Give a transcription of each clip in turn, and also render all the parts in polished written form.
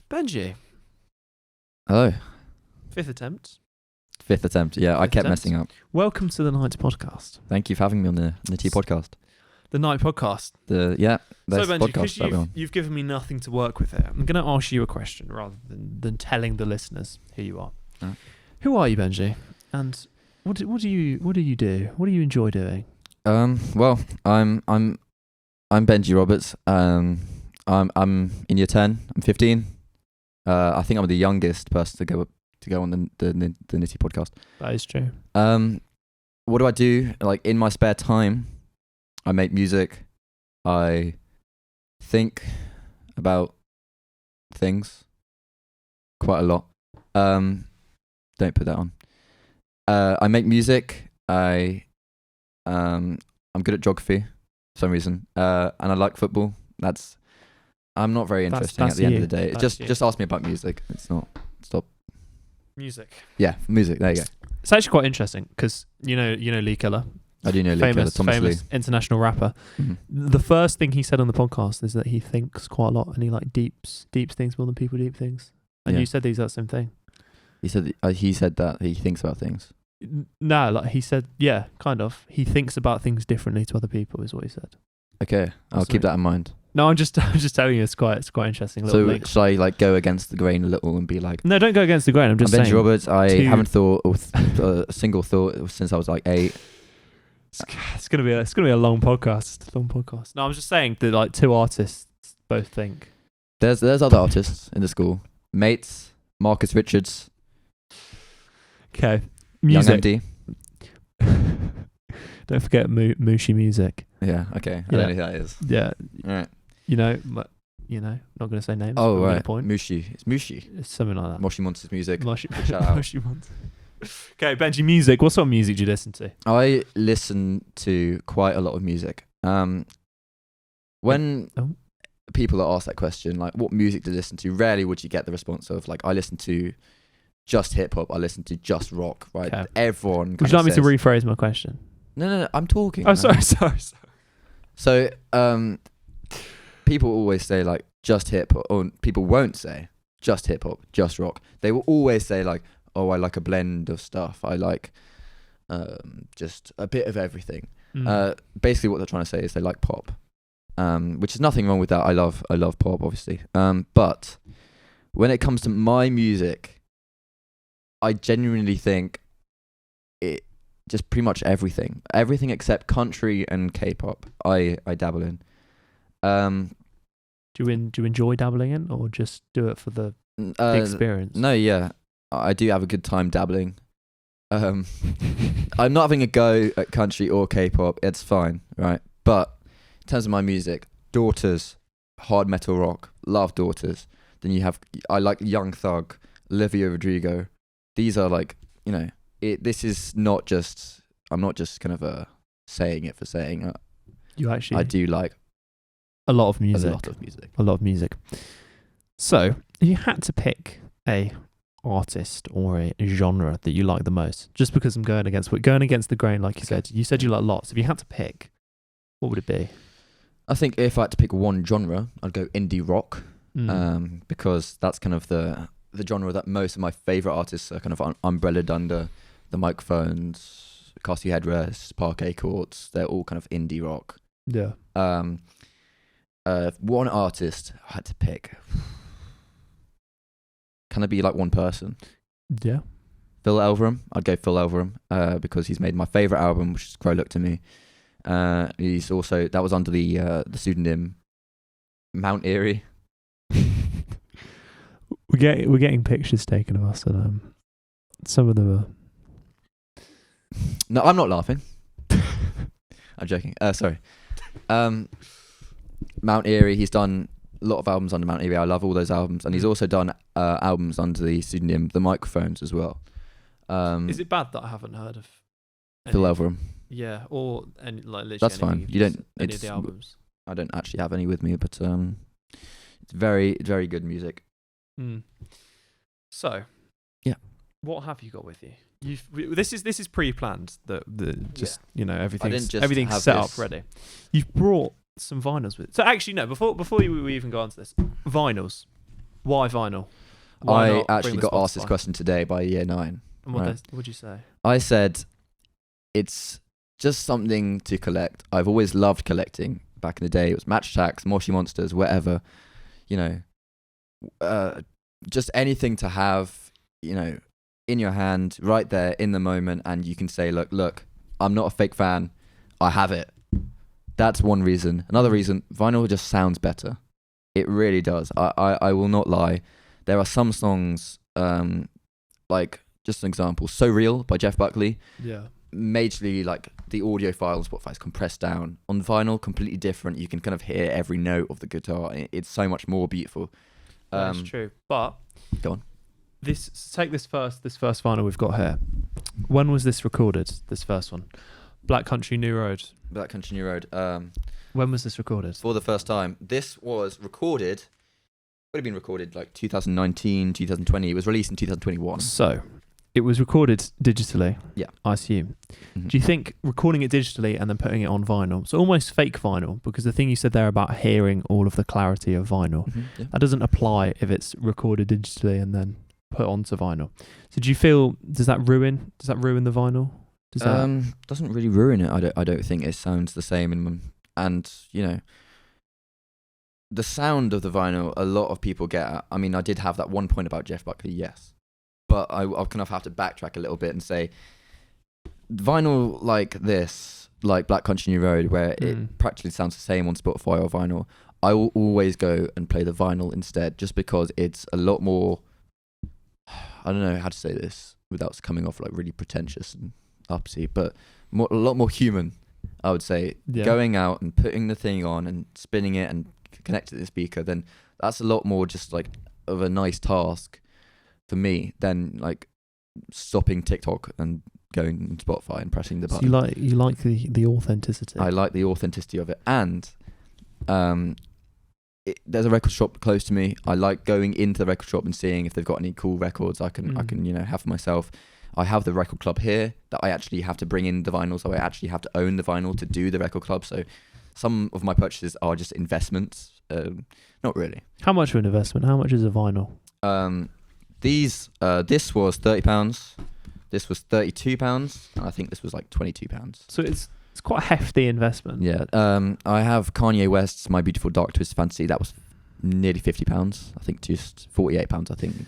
Benji. Hello. Fifth attempt. Yeah, I kept attempt. messing up. Welcome to the Nite podcast. Thank you for having me on the T podcast. The Nite podcast. Best So Benji, podcast because everyone. you've given me nothing to work with here, I'm going to ask you a question rather than telling the listeners who you are. Who are you, Benji? And what do you do? What do you enjoy doing? Well, I'm Benji Roberts. I'm in year 10. I'm 15. I think I'm the youngest person to go on the Nitty podcast. That is true. What do I do? Like in my spare time, I make music. I think about things quite a lot. Don't put that on. I make music. I'm good at geography for some reason. And I like football. I'm not very interesting that's at the end you. of the day. Just ask me about music. It's not. Stop. Music. Yeah, music. There you go. It's actually quite interesting because you know Lee Killer. I do know Lee Killer, Thomas Lee. International rapper. Mm-hmm. The first thing he said on the podcast is that he thinks quite a lot and he like deeps things more than people deep things. And you said the exact same thing. He said that he thinks about things. No, like he said, yeah, kind of. He thinks about things differently to other people, is what he said. Okay, I'll keep that in mind. No, I'm just telling you, it's quite interesting. So should I like go against the grain a little and be like? No, don't go against the grain. I'm just saying. Benji Roberts. I haven't thought a single thought since I was like 8. It's gonna be a long podcast. No, I'm just saying that like two artists both think. There's other artists in the school. Mates, Marcus Richards. Okay, music. Young MD. Don't forget Mushi music. Yeah. Okay. I don't know who that is. Yeah. All right. Not going to say names. Oh right. Point. Mushi. It's Mushi. It's something like that. Moshi Monsters music. Moshi Monsters. Okay, Benji, music. What sort of music do you listen to? I listen to quite a lot of music. When people are asked that question, like, what music do you listen to? Rarely would you get the response of, like, I listen to just hip hop. I listen to just rock. Right? Okay. Everyone. Would you like me to rephrase my question? No. I'm talking. Oh, sorry. So, people always say like just hip hop, or people won't say just hip hop, just rock. They will always say like, oh, I like a blend of stuff. I like just a bit of everything. Basically what they're trying to say is they like pop, which is nothing wrong with that. I love pop, obviously. But when it comes to my music, I genuinely think it just pretty much everything except country and K-pop. I dabble in. Do you enjoy dabbling in, or just do it for the experience? No, yeah, I do have a good time dabbling. I'm not having a go at country or K-pop. It's fine, right? But in terms of my music, Daughters, hard metal rock, love Daughters. Then I like Young Thug, Olivia Rodrigo. These are like, this is not just. I'm not just kind of saying it for saying it. You actually. I do like. A lot of music. A lot of music. So, if you had to pick a artist or a genre that you like the most, just because I'm going against the grain, like you said. You said you like lots. If you had to pick, what would it be? I think if I had to pick one genre, I'd go indie rock, because that's kind of the genre that most of my favourite artists are kind of umbrellaed under. The Microphones, Cassie Headrest, Parquet Courts, they're all kind of indie rock. Yeah. One artist I had to pick. Can it be like one person? Yeah. Phil Elverum. I'd go Phil Elverum because he's made my favourite album, which is Crow Look to Me. He's also, that was under the pseudonym Mount Erie. We're getting pictures taken of us, and some of them are. No, I'm not laughing. I'm joking. Sorry. Mount Erie, he's done a lot of albums under Mount Erie. I love all those albums. And he's also done albums under the pseudonym The Microphones as well. Is it bad that I haven't heard of Phil Elverum? Yeah, or any, like literally that's fine. You don't. Any of the albums. I don't actually have any with me, but it's very, very good music. So, yeah, what have you got with you? This is pre-planned. Everything's set up ready. You've brought some vinyls with. So actually, no. Before we even go on to this, vinyls. Why vinyl? Why I not actually bring the got asked this Spotify? question today by year 9. And what'd you say? I said, it's just something to collect. I've always loved collecting. Back in the day, it was Match Attax, Moshi Monsters, whatever. Just anything to have, in your hand, right there in the moment, and you can say, look, I'm not a fake fan. I have it. That's one reason. Another reason, vinyl just sounds better. It really does. I will not lie. There are some songs, like, just an example, So Real by Jeff Buckley. Yeah. Majorly, like, the audio file on Spotify is compressed down. On vinyl, completely different. You can kind of hear every note of the guitar. It's so much more beautiful. That's true. But go on. Take this first vinyl we've got here. When was this recorded? This first one, Black Country New Road. Black Country New Road. When was this recorded? For the first time. This was recorded. Would have been recorded like 2019, 2020. It was released in 2021. So, it was recorded digitally. Yeah, I assume. Mm-hmm. Do you think recording it digitally and then putting it on vinyl, so almost fake vinyl, because the thing you said there about hearing all of the clarity of vinyl, Yeah. that doesn't apply if it's recorded digitally and then put onto vinyl. So do you feel, does that ruin the vinyl? Doesn't really ruin it. I don't think it sounds the same, and the sound of the vinyl, a lot of people get at. I mean, I did have that one point about Jeff Buckley, yes, but I'll kind of have to backtrack a little bit and say vinyl like this, like Black Country New Road, where it practically sounds the same on Spotify or vinyl, I will always go and play the vinyl instead, just because it's a lot more, I don't know how to say this without coming off like really pretentious and uppity, but a lot more human, I would say. Yeah. Going out and putting the thing on and spinning it and connecting to the speaker, then that's a lot more just like of a nice task for me than like stopping TikTok and going on Spotify and pressing the button. So you like the authenticity. I like the authenticity of it, and there's a record shop close to me. I like going into the record shop and seeing if they've got any cool records I can have for myself. I have the record club here that I actually have to bring in the vinyl, so I actually have to own the vinyl to do the record club. So some of my purchases are just investments. Not really. How much of an investment? How much is a vinyl? This was £30. This was £32, and I think this was like £22. So it's quite a hefty investment. Yeah. I have Kanye West's My Beautiful Dark Twisted Fantasy. That was nearly £50. I think just £48. I think.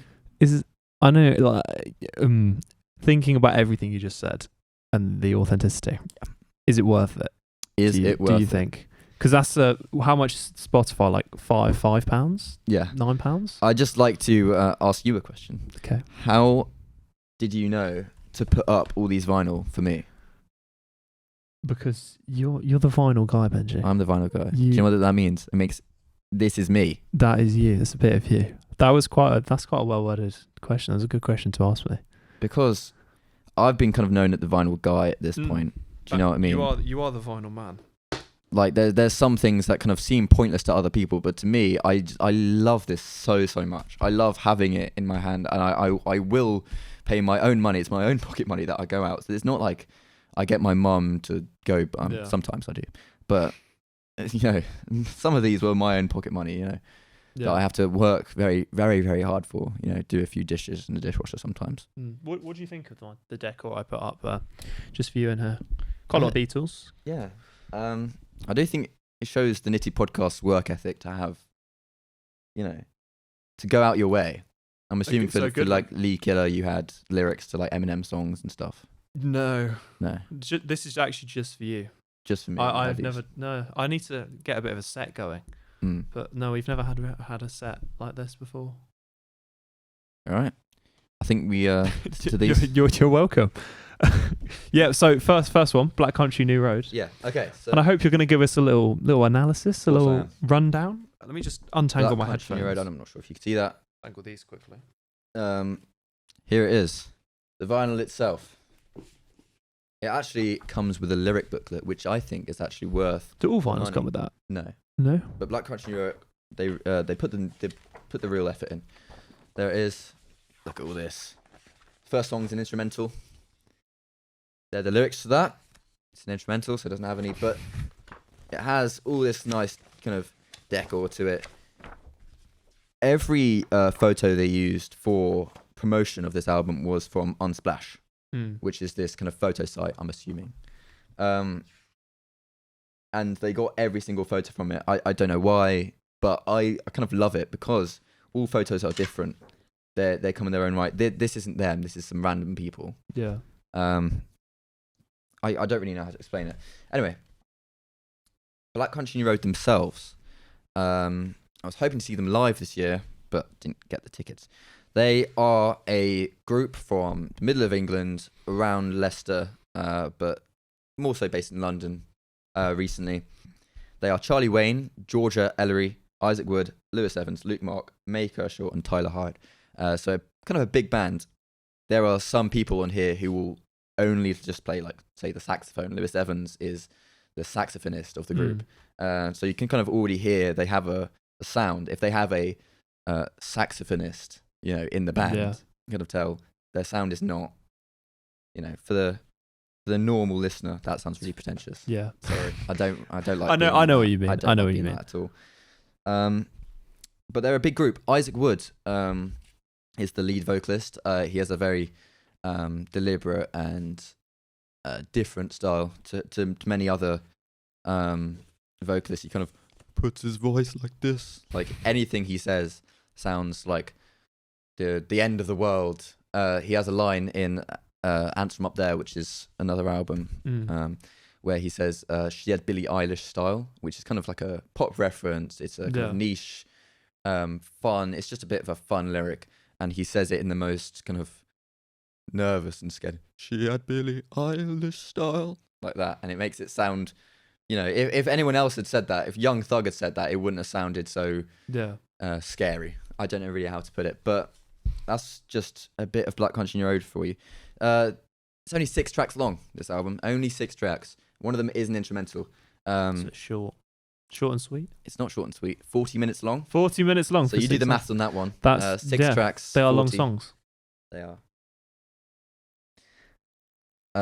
I know. Like, thinking about everything you just said and the authenticity, is it worth it? Do you think? Because that's how much is Spotify, like £5? Yeah. £9? I'd just like to ask you a question. Okay. How did you know to put up all these vinyl for me? Because you're the vinyl guy, Benji. I'm the vinyl guy. Do you know what that means? It makes this is me. That is you. That's a bit of you. That's quite a well-worded question. That's a good question to ask me. Because I've been kind of known as the vinyl guy at this point. Do you know what I mean? You are the vinyl man. Like there's some things that kind of seem pointless to other people, but to me, I love this so much. I love having it in my hand, and I will pay my own money. It's my own pocket money that I go out. So it's not like I get my mum to go. Sometimes I do, but some of these were my own pocket money. That I have to work very, very, very hard for. Do a few dishes in the dishwasher sometimes. What do you think of the decor I put up just for you and her? Quite a lot of Beatles. Yeah. I do think it shows the Nitty Podcast's work ethic to have, to go out your way. I'm assuming for like Lee Killer, you had lyrics to like Eminem songs and stuff. No. No. This is actually just for you. Just for me. I've never. No, I need to get a bit of a set going. But no, we've never had a set like this before. All right. I think we to these. You're welcome. Yeah. So first one, Black Country New Road. Yeah. Okay. So and I hope you're going to give us a little analysis, a little rundown. Let me just untangle my headphones. New Road, I'm not sure if you can see that. Untangle these quickly. Here it is, the vinyl itself. It actually comes with a lyric booklet, which I think is actually worth. Do all vinyls money. come with that? No. But Black Country New Road, they put the real effort in. There it is. Look at all this. First song's an instrumental. They're the lyrics to that. It's an instrumental, so it doesn't have any, but it has all this nice kind of decor to it. every photo they used for promotion of this album was from Unsplash, which is this kind of photo site, I'm assuming. And they got every single photo from it. I don't know why, but I kind of love it because all photos are different. They come in their own right. This isn't them. This is some random people. Yeah. I don't really know how to explain it. Anyway, Black Country New Road themselves. I was hoping to see them live this year, but didn't get the tickets. They are a group from the middle of England, around Leicester, but more so based in London recently. They are Charlie Wayne, Georgia Ellery, Isaac Wood, Lewis Evans, Luke Mark, May Kershaw, and Tyler Hyde. So kind of a big band. There are some people on here who will only just play, like, say, the saxophone. Lewis Evans is the saxophonist of the group. So you can kind of already hear they have a sound. If they have a saxophonist, in the band, you can kind of tell their sound is not, for the normal listener, that sounds really pretentious. Yeah. Sorry, I don't like. I know what you mean. I know what you mean at all. But they're a big group. Isaac Wood is the lead vocalist. He has a very deliberate and different style to many other vocalists. He kind of puts his voice like this. Like anything he says sounds like the end of the world. He has a line in Ants From Up There, which is another album, where he says she had Billie Eilish style, which is kind of like a pop reference. It's a kind of niche, fun. It's just a bit of a fun lyric, and he says it in the most kind of nervous and scared. She had Billie Eilish style, like that, and it makes it sound. If anyone else had said that, if Young Thug had said that, it wouldn't have sounded so scary. I don't know really how to put it, but that's just a bit of Black Country New Road for you. It's only 6 tracks long, this album. Only 6 tracks. One of them is an instrumental. So it's short and sweet? It's not short and sweet. 40 minutes long. 40 minutes long. So you do the maths on that one. That's 6 tracks. They are 40. long songs. They are.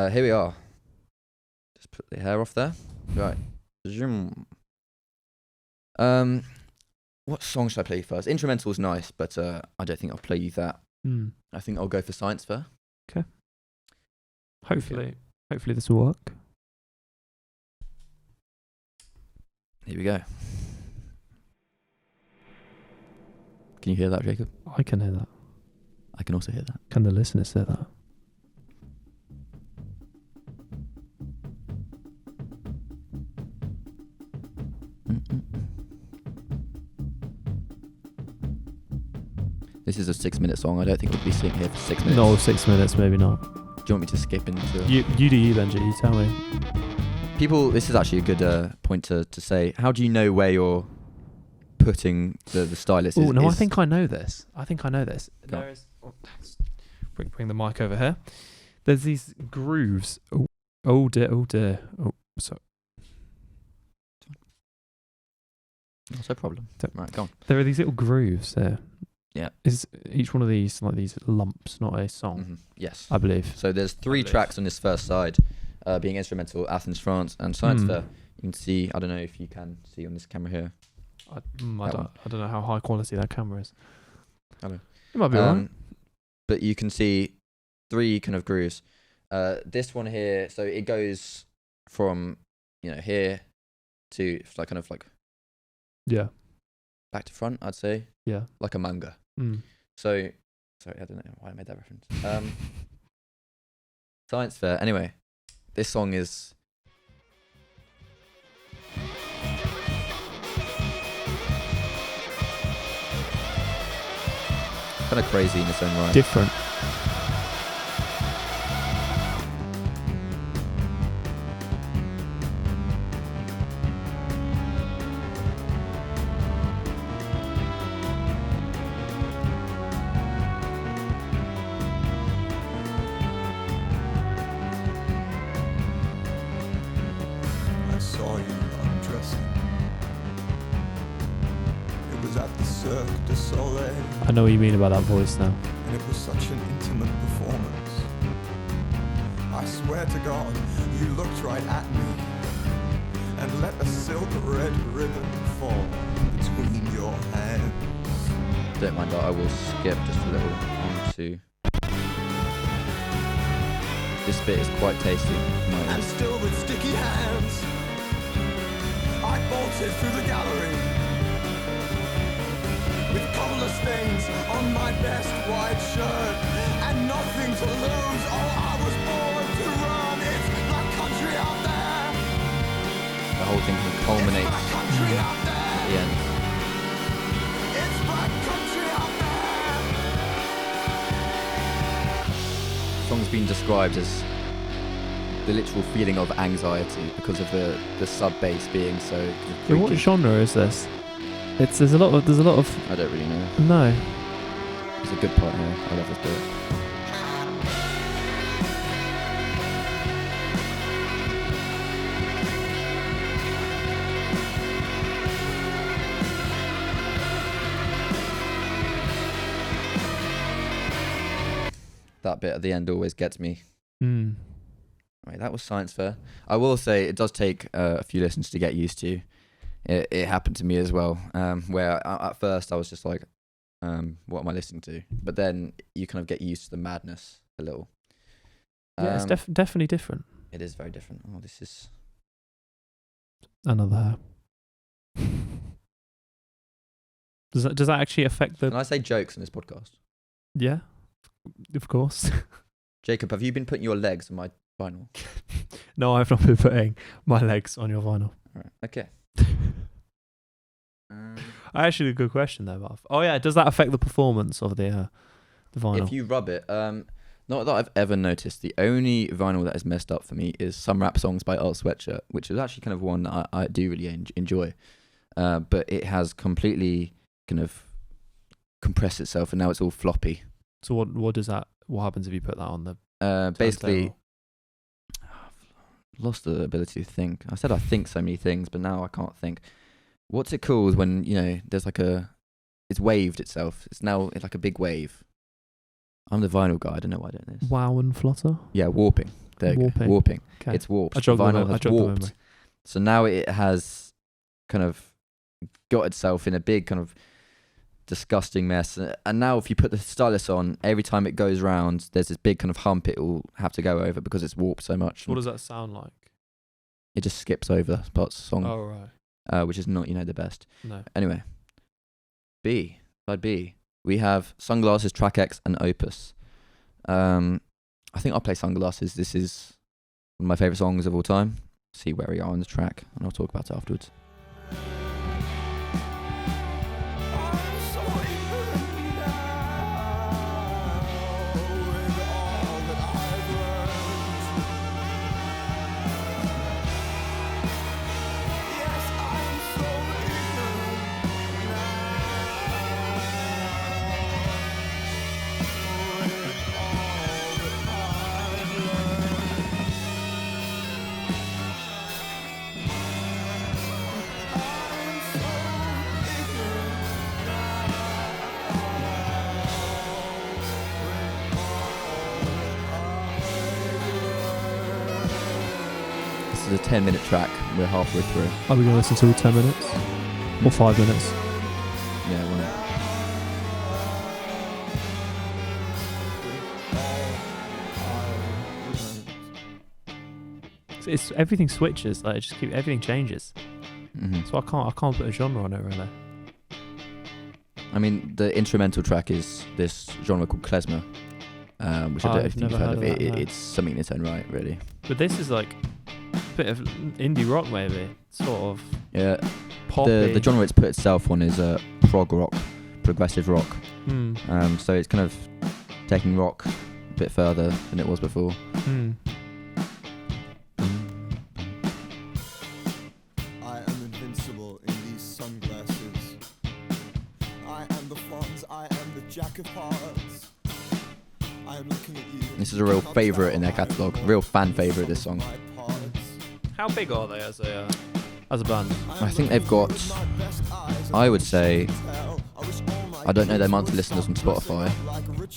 Here we are. Just put the hair off there. Right. Zoom. What song should I play first? Instrumental's nice, but I don't think I'll play you that. I think I'll go for Science Fair. Okay. Hopefully this will work. Here we go. Can you hear that, Jacob? I can hear that. I can also hear that. Can the listeners hear that? This is a 6-minute song. I don't think we'll be sitting here for 6 minutes. No, 6 minutes, maybe not. Do you want me to skip into... You do you, Benji. You tell me. People, this is actually a good point to say. How do you know where you're putting the stylus? Oh, no, I think I know this. There is... Bring the mic over here. There's these grooves. Oh dear. Oh, sorry. Not a problem. Right, go on. There are these little grooves there. Yeah. Is each one of these like these lumps, not a song? Mm-hmm. Yes. I believe. So there's 3 tracks on this first side, being instrumental, Athens, France, and Science Fair. You can see, I don't know if you can see on this camera here. I don't know how high quality that camera is. Hello. It might be alright. But you can see 3 kind of grooves. This one here, so it goes from, here to like kind of like back to front, I'd say. Yeah. Like a manga. So, sorry, I don't know why I made that reference. Science Fair. Anyway, this song is... kind of crazy in its own right. Different. I know what you mean about that voice now. And it was such an intimate performance. I swear to God, you looked right at me and let a silk red ribbon fall between your hands. don't mind that I will skip just a little onto. This bit is quite tasty. And still with sticky hands, I bolted through the gallery with colorless stains on my best white shirt and nothing to lose. Oh, I was born to run. It's black country out there. The whole thing can culminate It's black country out at there. the end. It's black country out there. The song's been described as the literal feeling of anxiety because of the sub bass being so. Yeah, what freaky. genre is this? There's a lot of I don't really know. no. It's a good part here. I love this bit. That bit at the end always gets me. Mm. Right, that was Science Fair. I will say it does take a few listens to get used to. It happened to me as well, where at first I was just like, what am I listening to? But then you kind of get used to the madness a little. Yeah, it's definitely different. It is very different. Oh, this is... Another hair. Does that actually affect the? Can I say jokes in this podcast? Yeah, of course. Jacob, have you been putting your legs on my vinyl? No, I've not been putting my legs on your vinyl. All right. Okay. Actually, a good question though, Buff. Oh yeah, does that affect the performance of the vinyl? If you rub it, not that I've ever noticed. The only vinyl that is messed up for me is some rap songs by Earl Sweatshirt, which is actually kind of one that I do really enjoy. But it has completely kind of compressed itself, and now it's all floppy. So what does that? What happens if you put that on the? Basically, turntable? I've lost the ability to think. I said I think so many things, but now I can't think. What's it called when, there's like it's waved itself. It's now like a big wave. I'm the vinyl guy. I don't know why I don't this. Wow and flutter. Yeah, warping. There you go. Warping. Okay. It's warped. I jogged Vinyl the has memory. warped. So now it has kind of got itself in a big kind of disgusting mess. And now if you put the stylus on, every time it goes round, there's this big kind of hump it will have to go over because it's warped so much. What does that sound like? It just skips over parts of the song. Oh right. Which is not, the best. No. Anyway, side B, we have Sunglasses, Track X, and Opus. I think I'll play Sunglasses. This is one of my favourite songs of all time. See where we are on the track, and I'll talk about it afterwards. This is a 10-minute track. We're halfway through. Are we going to listen to 10 minutes or 5 minutes? Yeah, It's everything switches. Like everything changes. Mm-hmm. So I can't put a genre on it really. I mean, the instrumental track is this genre called klezmer, which I don't know if you've heard of. It's something in its own right, really. But this is like a bit of indie rock, maybe, sort of. Yeah. Poppy. The genre it's put itself on is prog rock, progressive rock. So it's kind of taking rock a bit further than it was before. I am invincible in these sunglasses. I am the Fonz, I am the Jack of Hearts. I am looking at you. This is a real favourite in their catalogue, real fan favourite, this song. How big are they as a band? I think they've got, I would say, I don't know their monthly listeners on Spotify,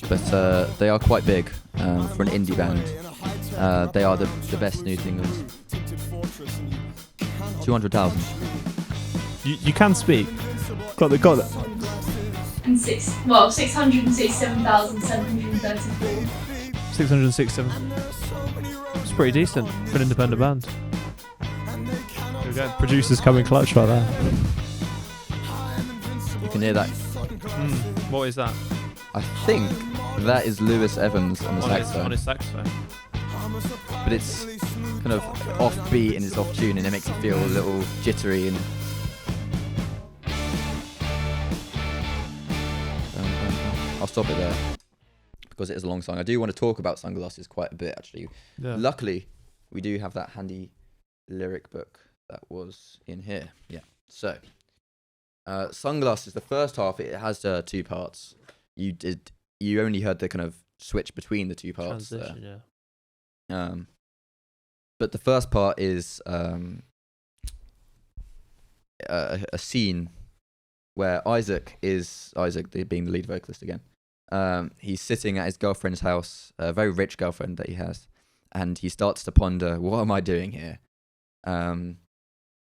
but they are quite big for an indie band. They are the best new singles. 200,000. You can speak. Got it. 667,734. 667. It's pretty decent for an independent band. There we go. Producers coming clutch right there. You can hear that. What is that? I think that is Lewis Evans on the saxophone. On his saxophone. But it's kind of offbeat and it's off tune and it makes you feel a little jittery and I'll stop it there because it is a long song. I do want to talk about Sunglasses quite a bit actually. Yeah. Luckily, we do have that handy lyric book that was in here. Yeah. So, Sunglasses, the first half, it has 2 parts. You only heard the kind of switch between the 2 parts. Transition, yeah. But the first part is a scene where Isaac, being the lead vocalist again, he's sitting at his girlfriend's house, a very rich girlfriend that he has, and he starts to ponder, what am I doing here?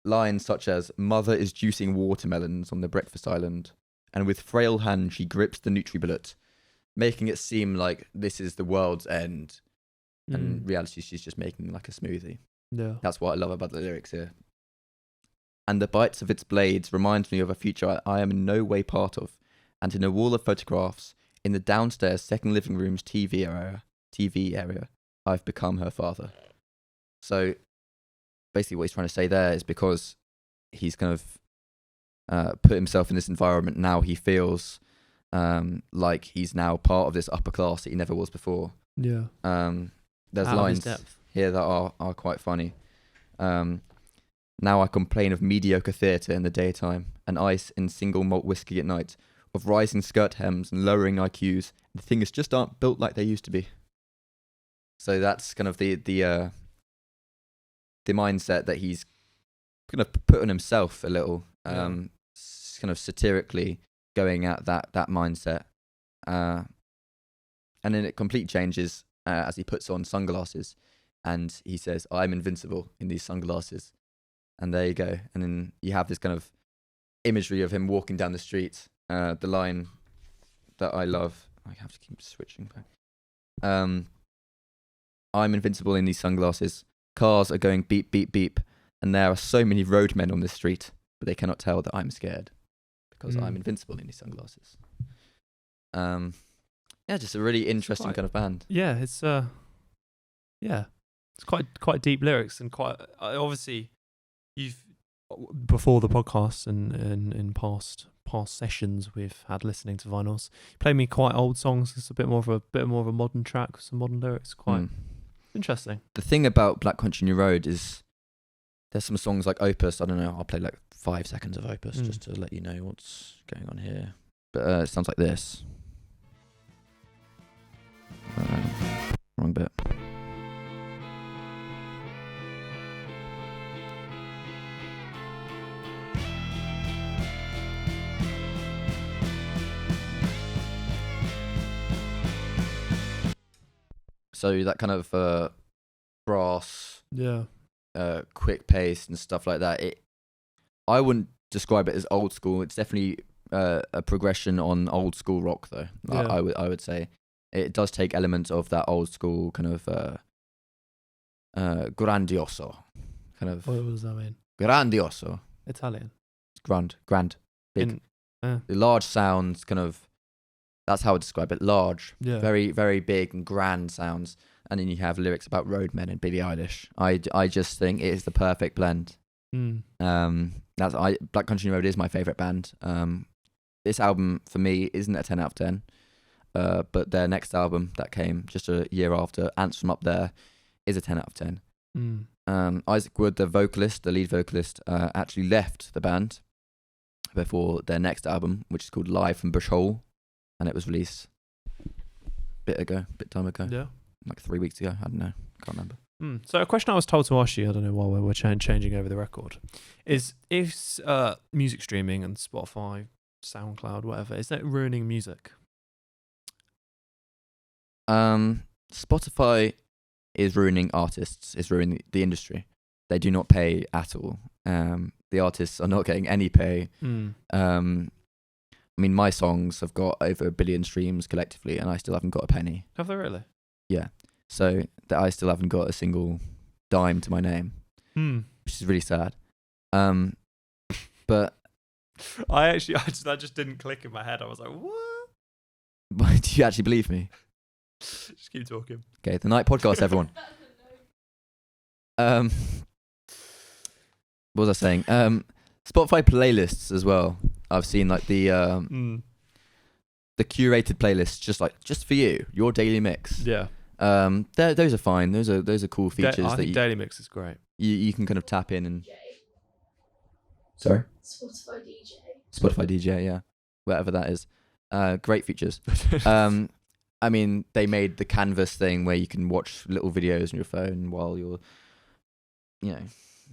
Lines such as, mother is juicing watermelons on the breakfast island, and with frail hand she grips the NutriBullet, making it seem like this is the world's end. And in reality, she's just making like a smoothie. Yeah. That's what I love about the lyrics here. And the bites of its blades reminds me of a future I am in no way part of, and in a wall of photographs, in the downstairs second living room's TV area, I've become her father. So basically what he's trying to say there is because he's kind of put himself in this environment now, he feels like he's now part of this upper class that he never was before. Yeah. There's Out lines here that are quite funny. Now I complain of mediocre theatre in the daytime, and ice in single malt whiskey at night, of rising skirt hems and lowering IQs. The things just aren't built like they used to be. So that's kind of the mindset that he's kind of put on himself a little, kind of satirically going at that mindset. And then it completely changes as he puts on sunglasses, and he says, "I'm invincible in these sunglasses." And there you go. And then you have this kind of imagery of him walking down the street. The line that I love, I have to keep switching back. I'm invincible in these sunglasses. Cars are going beep, beep, beep. And there are so many roadmen on this street, but they cannot tell that I'm scared because I'm invincible in these sunglasses. Yeah, just a really interesting kind of band. Yeah, it's quite deep lyrics and quite obviously you've before the podcast and in past sessions we've had listening to vinyls. You played me quite old songs. It's a bit more of a modern track with some modern lyrics. Quite interesting. The thing about Black Country New Road is there's some songs like Opus. I don't know. I'll play like 5 seconds of Opus just to let you know what's going on here. But it sounds like this. Wrong bit. So that kind of brass, quick pace and stuff like that. I wouldn't describe it as old school. It's definitely a progression on old school rock, though. Yeah. I would say it does take elements of that old school kind of grandioso, kind of. What does that mean? Grandioso. Italian. Grand, big, the large sounds, kind of. That's how I describe it. Large, very, very big and grand sounds. And then you have lyrics about roadmen and Billie Eilish. I just think it is the perfect blend. Black Country Road is my favourite band. This album for me isn't a 10 out of 10. But their next album that came just a year after, Ants From Up There, is a 10 out of 10. Isaac Wood, the lead vocalist, actually left the band before their next album, which is called Live from Bush Hole. And it was released bit time ago. Yeah. Like 3 weeks ago. I don't know. Can't remember. So a question I was told to ask you, I don't know why we're changing over the record, is if music streaming and Spotify, SoundCloud, whatever, is that ruining music? Spotify is ruining artists, is ruining the industry. They do not pay at all. The artists are not getting any pay. I mean, my songs have got over 1 billion streams collectively, and I still haven't got a penny. Have they really? Yeah. So that I still haven't got a single dime to my name, which is really sad. But that just didn't click in my head. I was like, what? do you actually believe me? Just keep talking. Okay, the Nite podcast, everyone. What was I saying? Spotify playlists as well. I've seen like the curated playlists, just for you, your daily mix. Yeah. Those are fine. Those are cool features. I think daily mix is great. You can kind of tap in and. Sorry. Spotify DJ, yeah, whatever that is. Great features. I mean, they made the Canvas thing where you can watch little videos on your phone while you're,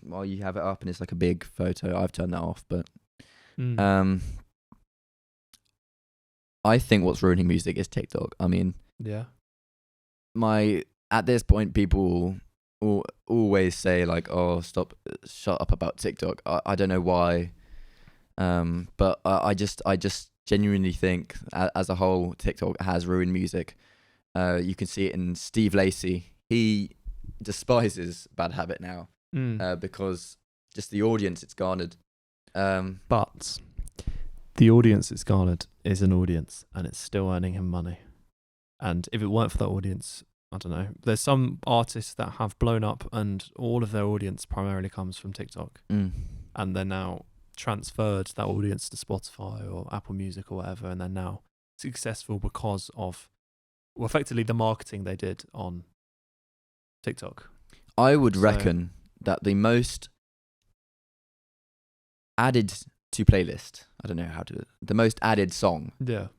while you have it up, and it's like a big photo. I've turned that off, but I think what's ruining music is TikTok. I mean, yeah. At this point, people always say like, "Oh, shut up about TikTok." I don't know why, but I just genuinely think, as a whole, TikTok has ruined music. You can see it in Steve Lacy. He despises Bad Habit now because just the audience it's garnered. But the audience it's garnered is an audience, and it's still earning him money. And if it weren't for that audience, I don't know. There's some artists that have blown up, and all of their audience primarily comes from TikTok, and they're now transferred that audience to Spotify or Apple Music or whatever, and they're now successful because of, well, effectively the marketing they did on TikTok. I would reckon that the most added to playlist, I don't know how to, the most added song to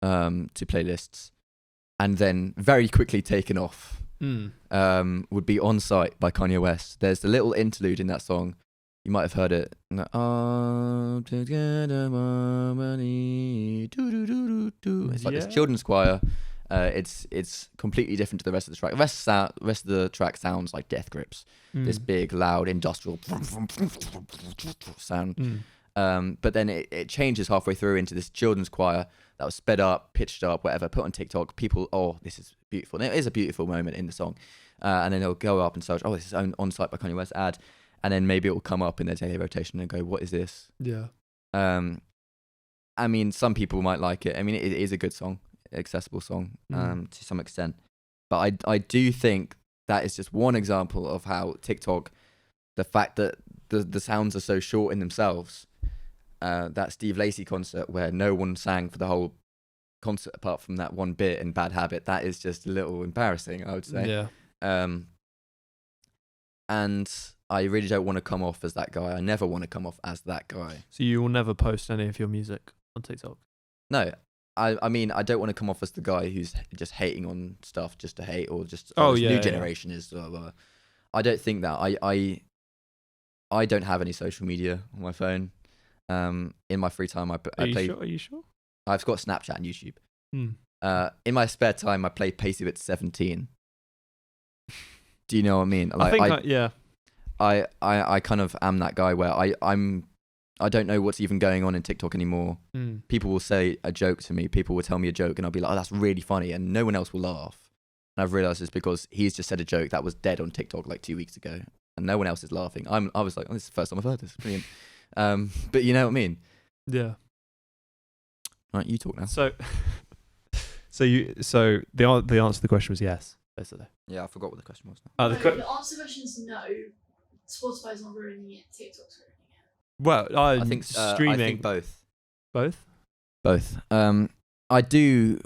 playlists, and then very quickly taken off, would be On Site by Kanye West. There's the little interlude in that song. You might have heard it. All together, harmony. It's like this children's choir. It's completely different to the rest of the track. The rest of the track sounds like Death Grips. This big, loud, industrial sound. But then it changes halfway through into this children's choir that was sped up, pitched up, whatever, put on TikTok. People, oh, this is beautiful. And it is a beautiful moment in the song. And then it'll go up and search, oh, this is On Site by Kanye West ad. And then maybe it will come up in their daily rotation and go, what is this? Yeah. I mean, some people might like it. I mean, it is a good song, accessible song to some extent. But I do think that is just one example of how TikTok, the fact that the sounds are so short in themselves, that Steve Lacy concert where no one sang for the whole concert apart from that one bit in Bad Habit, that is just a little embarrassing, I would say. Yeah. And I really don't want to come off as that guy. I never want to come off as that guy. So you will never post any of your music on TikTok? No. I mean, I don't want to come off as the guy who's just hating on stuff just to hate, or just, new generation is... I don't think that. I don't have any social media on my phone. In my free time, I play... Are you sure? I've got Snapchat and YouTube. In my spare time, I play Pacey Bit 17. Do you know what I mean? Like, I kind of am that guy where I don't know what's even going on in TikTok anymore. People will say a joke to me. People will tell me a joke, and I'll be like, "Oh, that's really funny," and no one else will laugh. And I've realised it's because he's just said a joke that was dead on TikTok like 2 weeks ago, and no one else is laughing. I was like, "Oh, this is the first time I've heard this. Brilliant." But you know what I mean? Yeah. Right, you talk now. So the answer to the question was yes, basically. Yeah, I forgot what the question was. The answer to the question is no. Spotify's not ruining it. TikTok's ruining it. Well, I think streaming. I think both. Both. Both. I do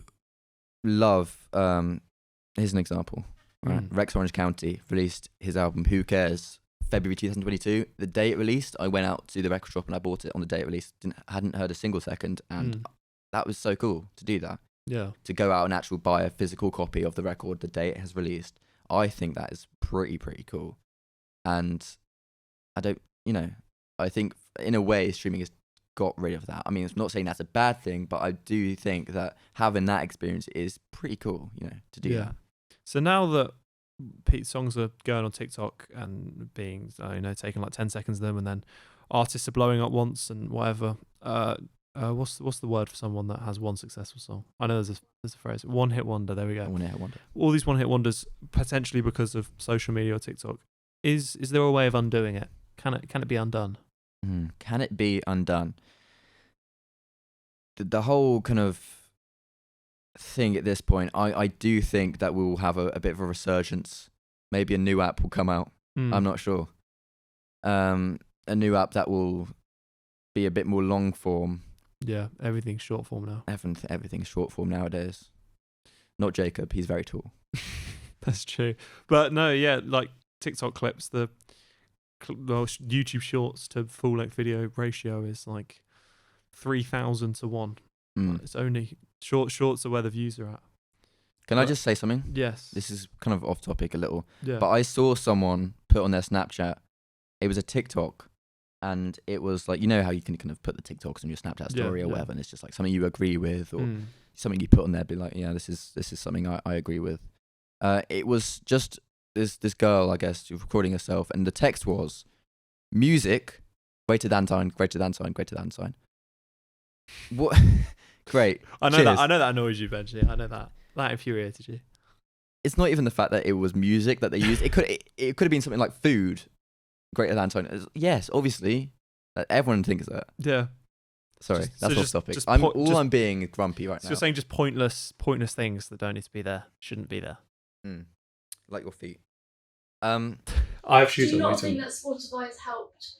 love. Here's an example. Right. Rex Orange County released his album Who Cares February 2022. The day it released, I went out to the record shop and I bought it on the day it released. Hadn't heard a single second, and that was so cool to do that. Yeah. To go out and actually buy a physical copy of the record the day it has released. I think that is pretty cool. And I think in a way streaming has got rid of that. I mean, I'm not saying that's a bad thing, but I do think that having that experience is pretty cool, to do that. So now that Pete's songs are going on TikTok and being, taking like 10 seconds of them, and then artists are blowing up once and whatever, what's the word for someone that has one successful song? I know there's a phrase, one hit wonder. There we go. One hit wonder. All these one hit wonders, potentially because of social media or TikTok. Is there a way of undoing it? Can it be undone? Can it be undone? The whole kind of thing at this point, I do think that we'll have a bit of a resurgence. Maybe a new app will come out. I'm not sure. A new app that will be a bit more long form. Yeah, everything's short form now. Everything's short form nowadays. Not Jacob, he's very tall. That's true. But no, yeah, like TikTok clips, the YouTube Shorts to full length video ratio is like 3,000 to 1. It's only shorts are where the views are at. Can I just say something? Yes. This is kind of off topic a little. Yeah. But I saw someone put on their Snapchat, it was a TikTok, and it was like, you know how you can kind of put the TikToks on your Snapchat story or whatever, and it's just like something you agree with or something you put on there, be like, yeah, this is something I agree with. It was just this girl, I guess, recording herself, and the text was, music, greater than sign, greater than sign, greater than sign. What? Great. I know Cheers. that annoys you, Benji. I know that. That infuriated you. It's not even the fact that it was music that they used. It could have been something like food, greater than sign. Yes, obviously, everyone thinks that. Yeah. Sorry, that's off topic. I'm I'm being grumpy right now. You're saying just pointless things that don't need to be there, shouldn't be there. Like your feet. I have shoes Do you on. not think that Spotify has helped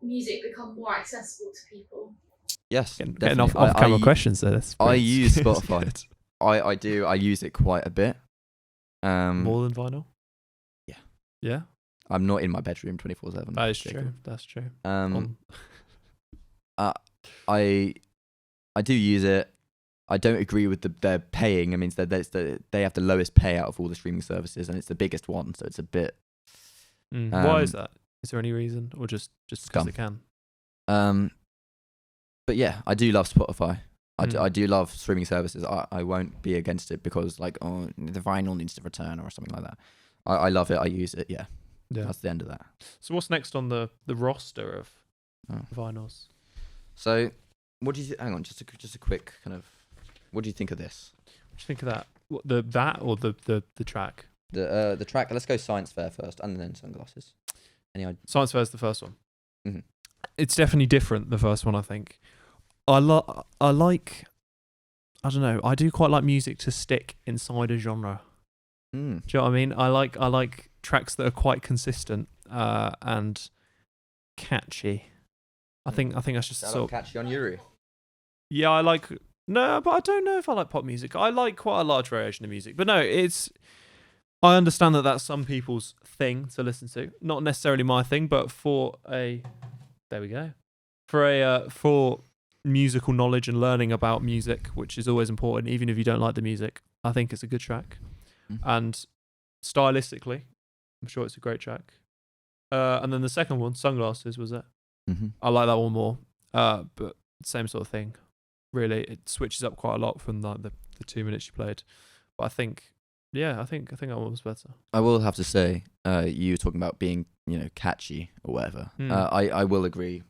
music become more accessible to people? Yes, getting off camera questions. So I use Spotify. I do. I use it quite a bit. More than vinyl. Yeah. Yeah. I'm not in my bedroom 24/7. That is true. That's true. I do use it. I don't agree with their paying. I mean, they have the lowest pay out of all the streaming services, and it's the biggest one, so it's a bit. Why is that? Is there any reason, or just because it can? But yeah, I do love Spotify. I do love streaming services. I won't be against it because like, oh, the vinyl needs to return or something like that. I love it. I use it. Yeah. That's the end of that. So what's next on the roster of vinyls? So, what do you hang on? Just a quick kind of. What do you think of this? What do you think of that? What, that or the track? The track. Let's go Science Fair first, and then Sunglasses. Anyway, Science Fair is the first one. Mm-hmm. It's definitely different. The first one, I think. I like. I don't know. I do quite like music to stick inside a genre. Do you know what I mean? I like tracks that are quite consistent and catchy. I think that's just sort of catchy on Yuri. Yeah, I like. No, but I don't know if I like pop music. I like quite a large variation of music. But no, I understand that that's some people's thing to listen to. Not necessarily my thing, but there we go. For musical knowledge and learning about music, which is always important, even if you don't like the music, I think it's a good track. And stylistically, I'm sure it's a great track. And then the second one, Sunglasses, was it? I like that one more. But same sort of thing. Really, it switches up quite a lot from like the 2 minutes you played. But I think that one was better. I will have to say, you were talking about being, catchy or whatever. I will agree.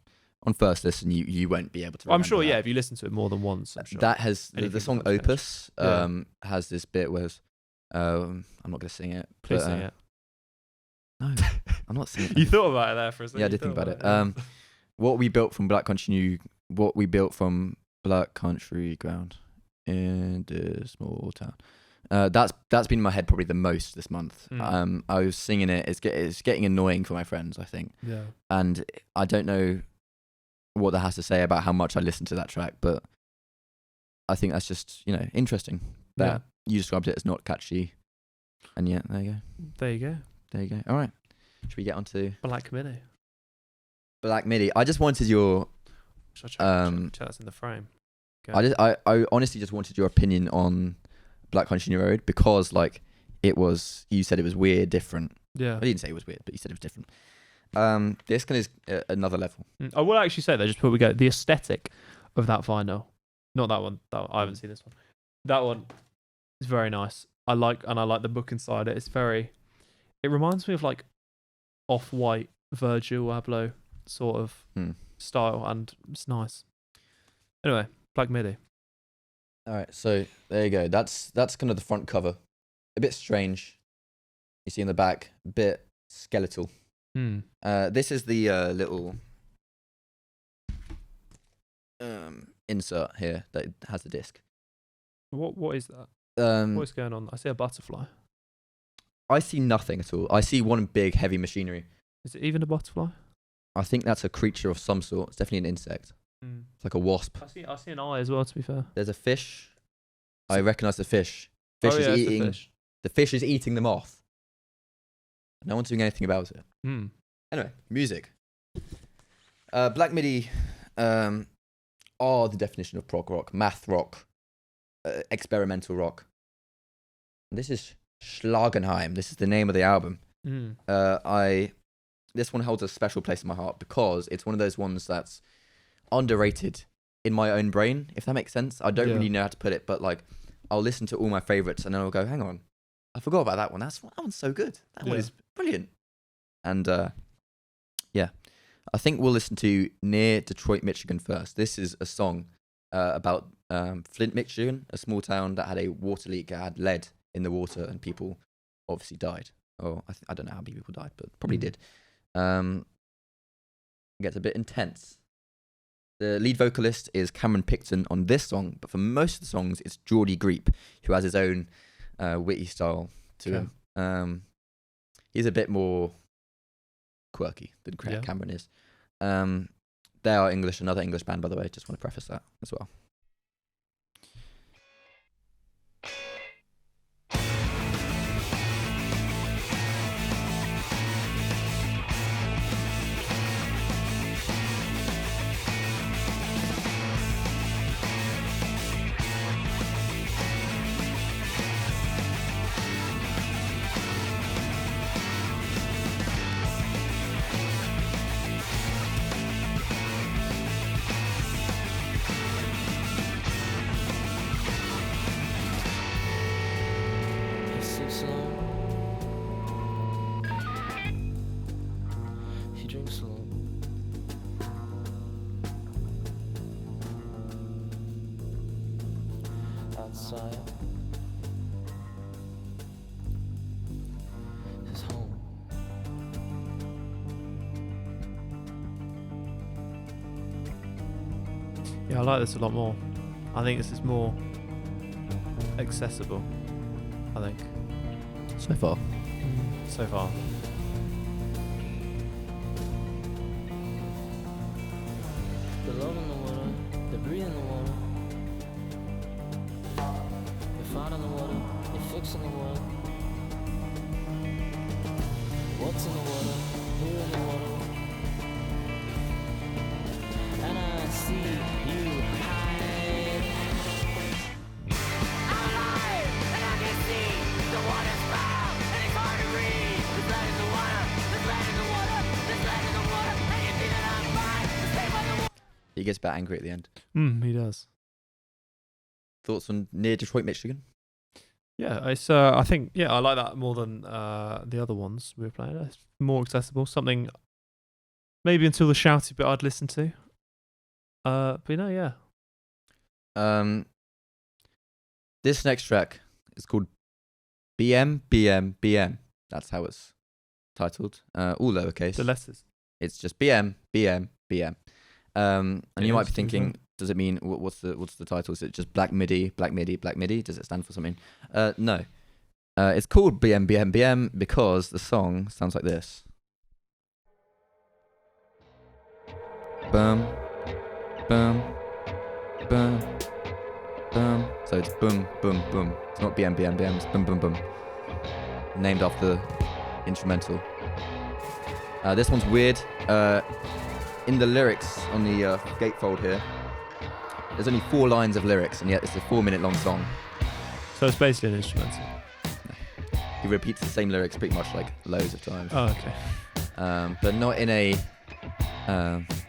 On first listen, you won't be able to. I'm sure. That. Yeah, if you listen to it more than once, I'm sure. That has the song Opus. Has this bit where I'm not going to sing it. Please sing it. No, I'm not singing it. You thought about it there for a second. Yeah, I did think about it. What we built from Black Country Ground in the small town. That's been in my head probably the most this month. I was singing it. It's getting annoying for my friends, I think. Yeah. And I don't know what that has to say about how much I listen to that track, but I think that's just interesting that you described it as not catchy, and yeah, there you go. All right, should we get on to Black Midi? I just wanted your check that's in the frame. I honestly just wanted your opinion on Black Country Road because you said it was weird, different. Yeah, I didn't say it was weird, but you said it was different. This kind is another level. I will actually say that just before we go, the aesthetic of that vinyl, not that one. I haven't seen this one. That one is very nice. I like the book inside it. It reminds me of like Off-White, Virgil Abloh sort of style, and it's nice. Anyway, Black Midi. All right, so there you go. That's kind of the front cover. A bit strange. You see in the back, a bit skeletal. This is the little insert here that has the disc. What is that? What is going on? I see a butterfly. I see nothing at all. I see one big heavy machinery. Is it even a butterfly? I think that's a creature of some sort. It's definitely an insect. It's like a wasp. I see an eye as well, to be fair. There's a fish. I recognise the fish. Fish is eating. The fish is eating them off. No one's doing anything about it. Anyway, music. Black Midi are the definition of prog rock, math rock, experimental rock. And this is Schlagenheim. This is the name of the album. This one holds a special place in my heart because it's one of those ones that's underrated in my own brain, if that makes sense. I don't really know how to put it, but like I'll listen to all my favourites and then I'll go, hang on, I forgot about that one. That one's so good. That one is brilliant. And I think we'll listen to Near Detroit, Michigan first. This is a song about Flint, Michigan, a small town that had a water leak. It had lead in the water and people obviously died. Oh, I don't know how many people died, but probably did. It gets a bit intense. The lead vocalist is Cameron Picton on this song, but for most of the songs, it's Geordie Greep, who has his own witty style to him. He's a bit more quirky than Cameron is. They are English, another English band, by the way. Just want to preface that as well. Yeah, I like this a lot more. I think this is more accessible, I think. So far. So far. The love in the water, the breathe in the water. You fight in the water, you fix in the water. What's in the water, who in the water. And I see you hide. I'm alive, and I can see the water's foul, and it's hard to read. There's lead in the water, there's lead in the water, there's lead in the water, and you think that I'm fine. To stay by the water. He gets a bit angry at the end. He does. Thoughts on Near Detroit, Michigan? Yeah, it's. I think. Yeah, I like that more than the other ones we were playing. It's more accessible. Something. Maybe until the shouty bit I'd listen to. But yeah. This next track is called bmbmbm. That's how it's titled. All lowercase. The letters. It's just bmbmbm. And you might be thinking, does it mean what's the title? Is it just Black Midi, Black Midi, Black Midi? Does it stand for something? No. It's called bmbmbm because the song sounds like this. Boom, boom, boom, boom. So it's boom, boom, boom. It's not bmbmbm. It's boom, boom, boom. Named after the instrumental. This one's weird. In the lyrics on the gatefold here, there's only 4 lines of lyrics, and yet it's a 4-minute long song. So it's basically an instrumental. He repeats the same lyrics pretty much like loads of times. Oh, okay. But not in a...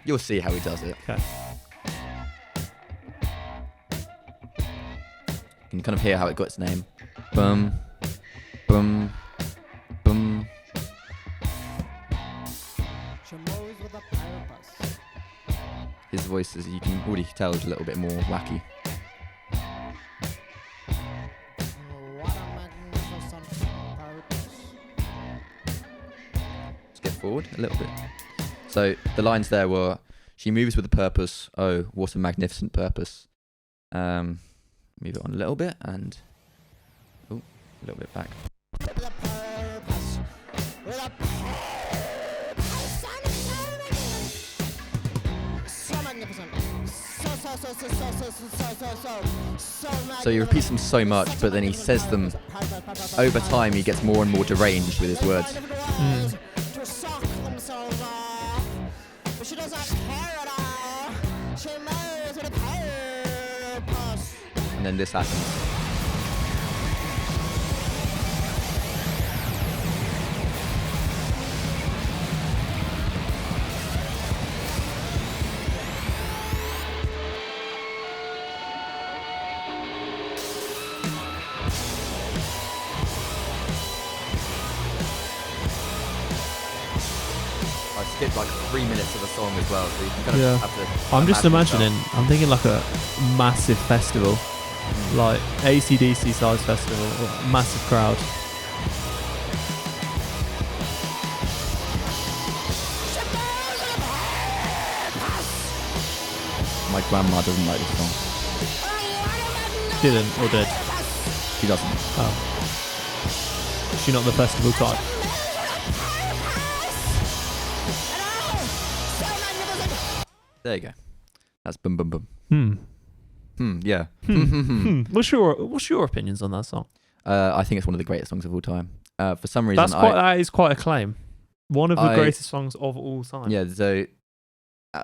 you'll see how he does it. Okay. You can kind of hear how it got its name. Boom, boom, boom. His voice, as you can already tell, is a little bit more wacky. Let's get forward a little bit. So the lines there were, she moves with a purpose, oh, what a magnificent purpose. Move it on a little bit, and a little bit back. So he repeats them so much, but then he says them over time. He gets more and more deranged with his words. And then this happens. Skip like 3 minutes of the song as well, so you can kind of have to. I'm just imagining. I'm thinking like a massive festival, like AC/DC size festival, massive crowd. My grandma doesn't like this song. Didn't or did? She doesn't. Oh. Is she not the festival type? There you go. That's boom boom boom. Yeah. What's your opinions on that song? I think it's one of the greatest songs of all time. For some reason, that is quite a claim. One of the greatest songs of all time. Yeah. So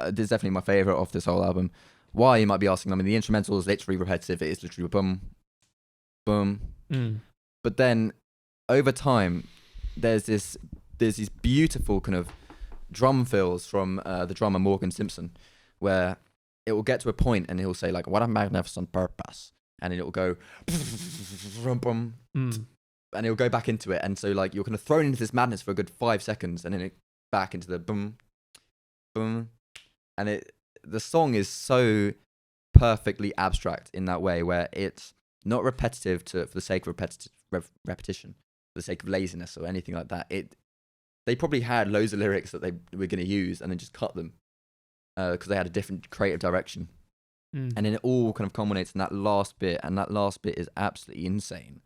this is definitely my favorite of this whole album. Why, you might be asking? I mean, the instrumental is literally repetitive. It is literally boom, boom. But then over time, there's these beautiful kind of drum fills from the drummer Morgan Simpson, where it will get to a point and he'll say like, what a magnificent purpose, and then it will go and he'll go back into it, and so like you're kind of thrown into this madness for a good 5 seconds, and then it back into the boom boom, and the song is so perfectly abstract in that way, where it's not repetitive for the sake of repetition, for the sake of laziness or anything like that. They probably had loads of lyrics that they were going to use and then just cut them because they had a different creative direction. And then it all kind of culminates in that last bit, and that last bit is absolutely insane.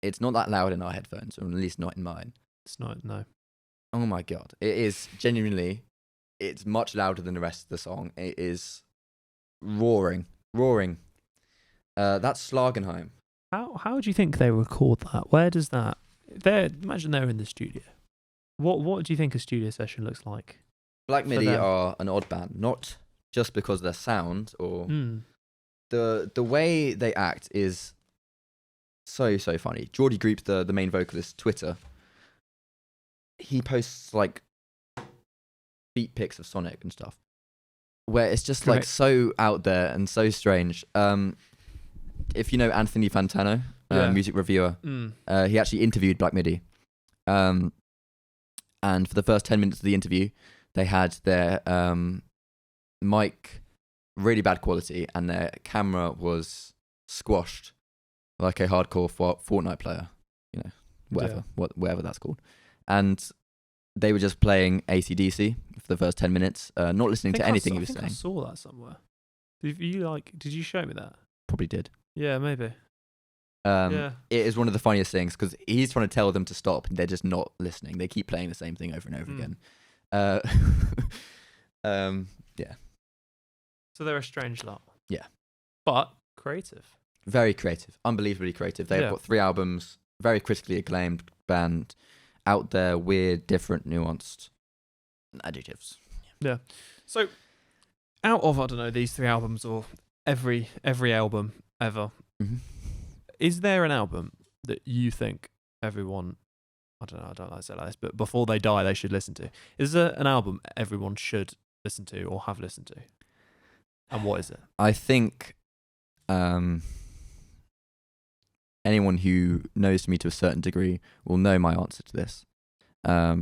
It's not that loud in our headphones, or at least not in mine. It's not, no. Oh my God. It is genuinely, it's much louder than the rest of the song. It is roaring. That's Schlagenheim. How do you think they record that? Where does that... Imagine they're in the studio. What do you think a studio session looks like? Black Midi are an odd band, not just because of their sound or the way they act is so funny. Geordie Group, the main vocalist, Twitter, he posts like beat pics of Sonic and stuff, where it's just like so out there and so strange. If you know Anthony Fantano, music reviewer, he actually interviewed Black Midi. And for the first 10 minutes of the interview, they had their mic really bad quality, and their camera was squashed like a hardcore Fortnite player, whatever that's called. And they were just playing AC/DC for the first 10 minutes, not listening to anything he was saying. I saw that somewhere. Did you show me that? Probably did. Yeah, maybe. It is one of the funniest things because he's trying to tell them to stop and they're just not listening. They keep playing the same thing over and over again. Yeah. So they're a strange lot. Yeah. But creative. Very creative. Unbelievably creative. They've got 3 albums, very critically acclaimed band, out there, weird, different, nuanced adjectives. Yeah. So out of, I don't know, these 3 albums or every album ever, is there an album that you think everyone, I don't like to say like this, but before they die, they should listen to? Is there an album everyone should listen to or have listened to? And what is it? I think anyone who knows me to a certain degree will know my answer to this.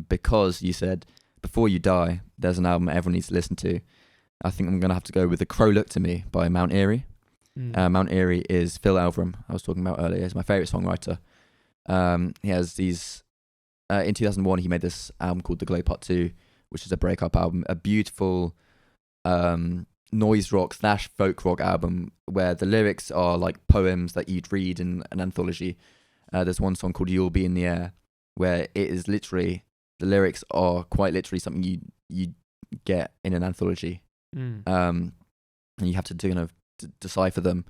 Because you said, before you die, there's an album everyone needs to listen to. I think I'm gonna have to go with The Crow Looked to Me by Mount Eerie. Mount Eerie is Phil Elverum, I was talking about earlier. He's my favourite songwriter. He has these... in 2001, he made this album called The Glow Part 2, which is a breakup album. A beautiful noise rock / folk rock album where the lyrics are like poems that you'd read in an anthology. There's one song called You'll Be in the Air, where it is literally... The lyrics are quite literally something you get in an anthology. And you have to kind of decipher them.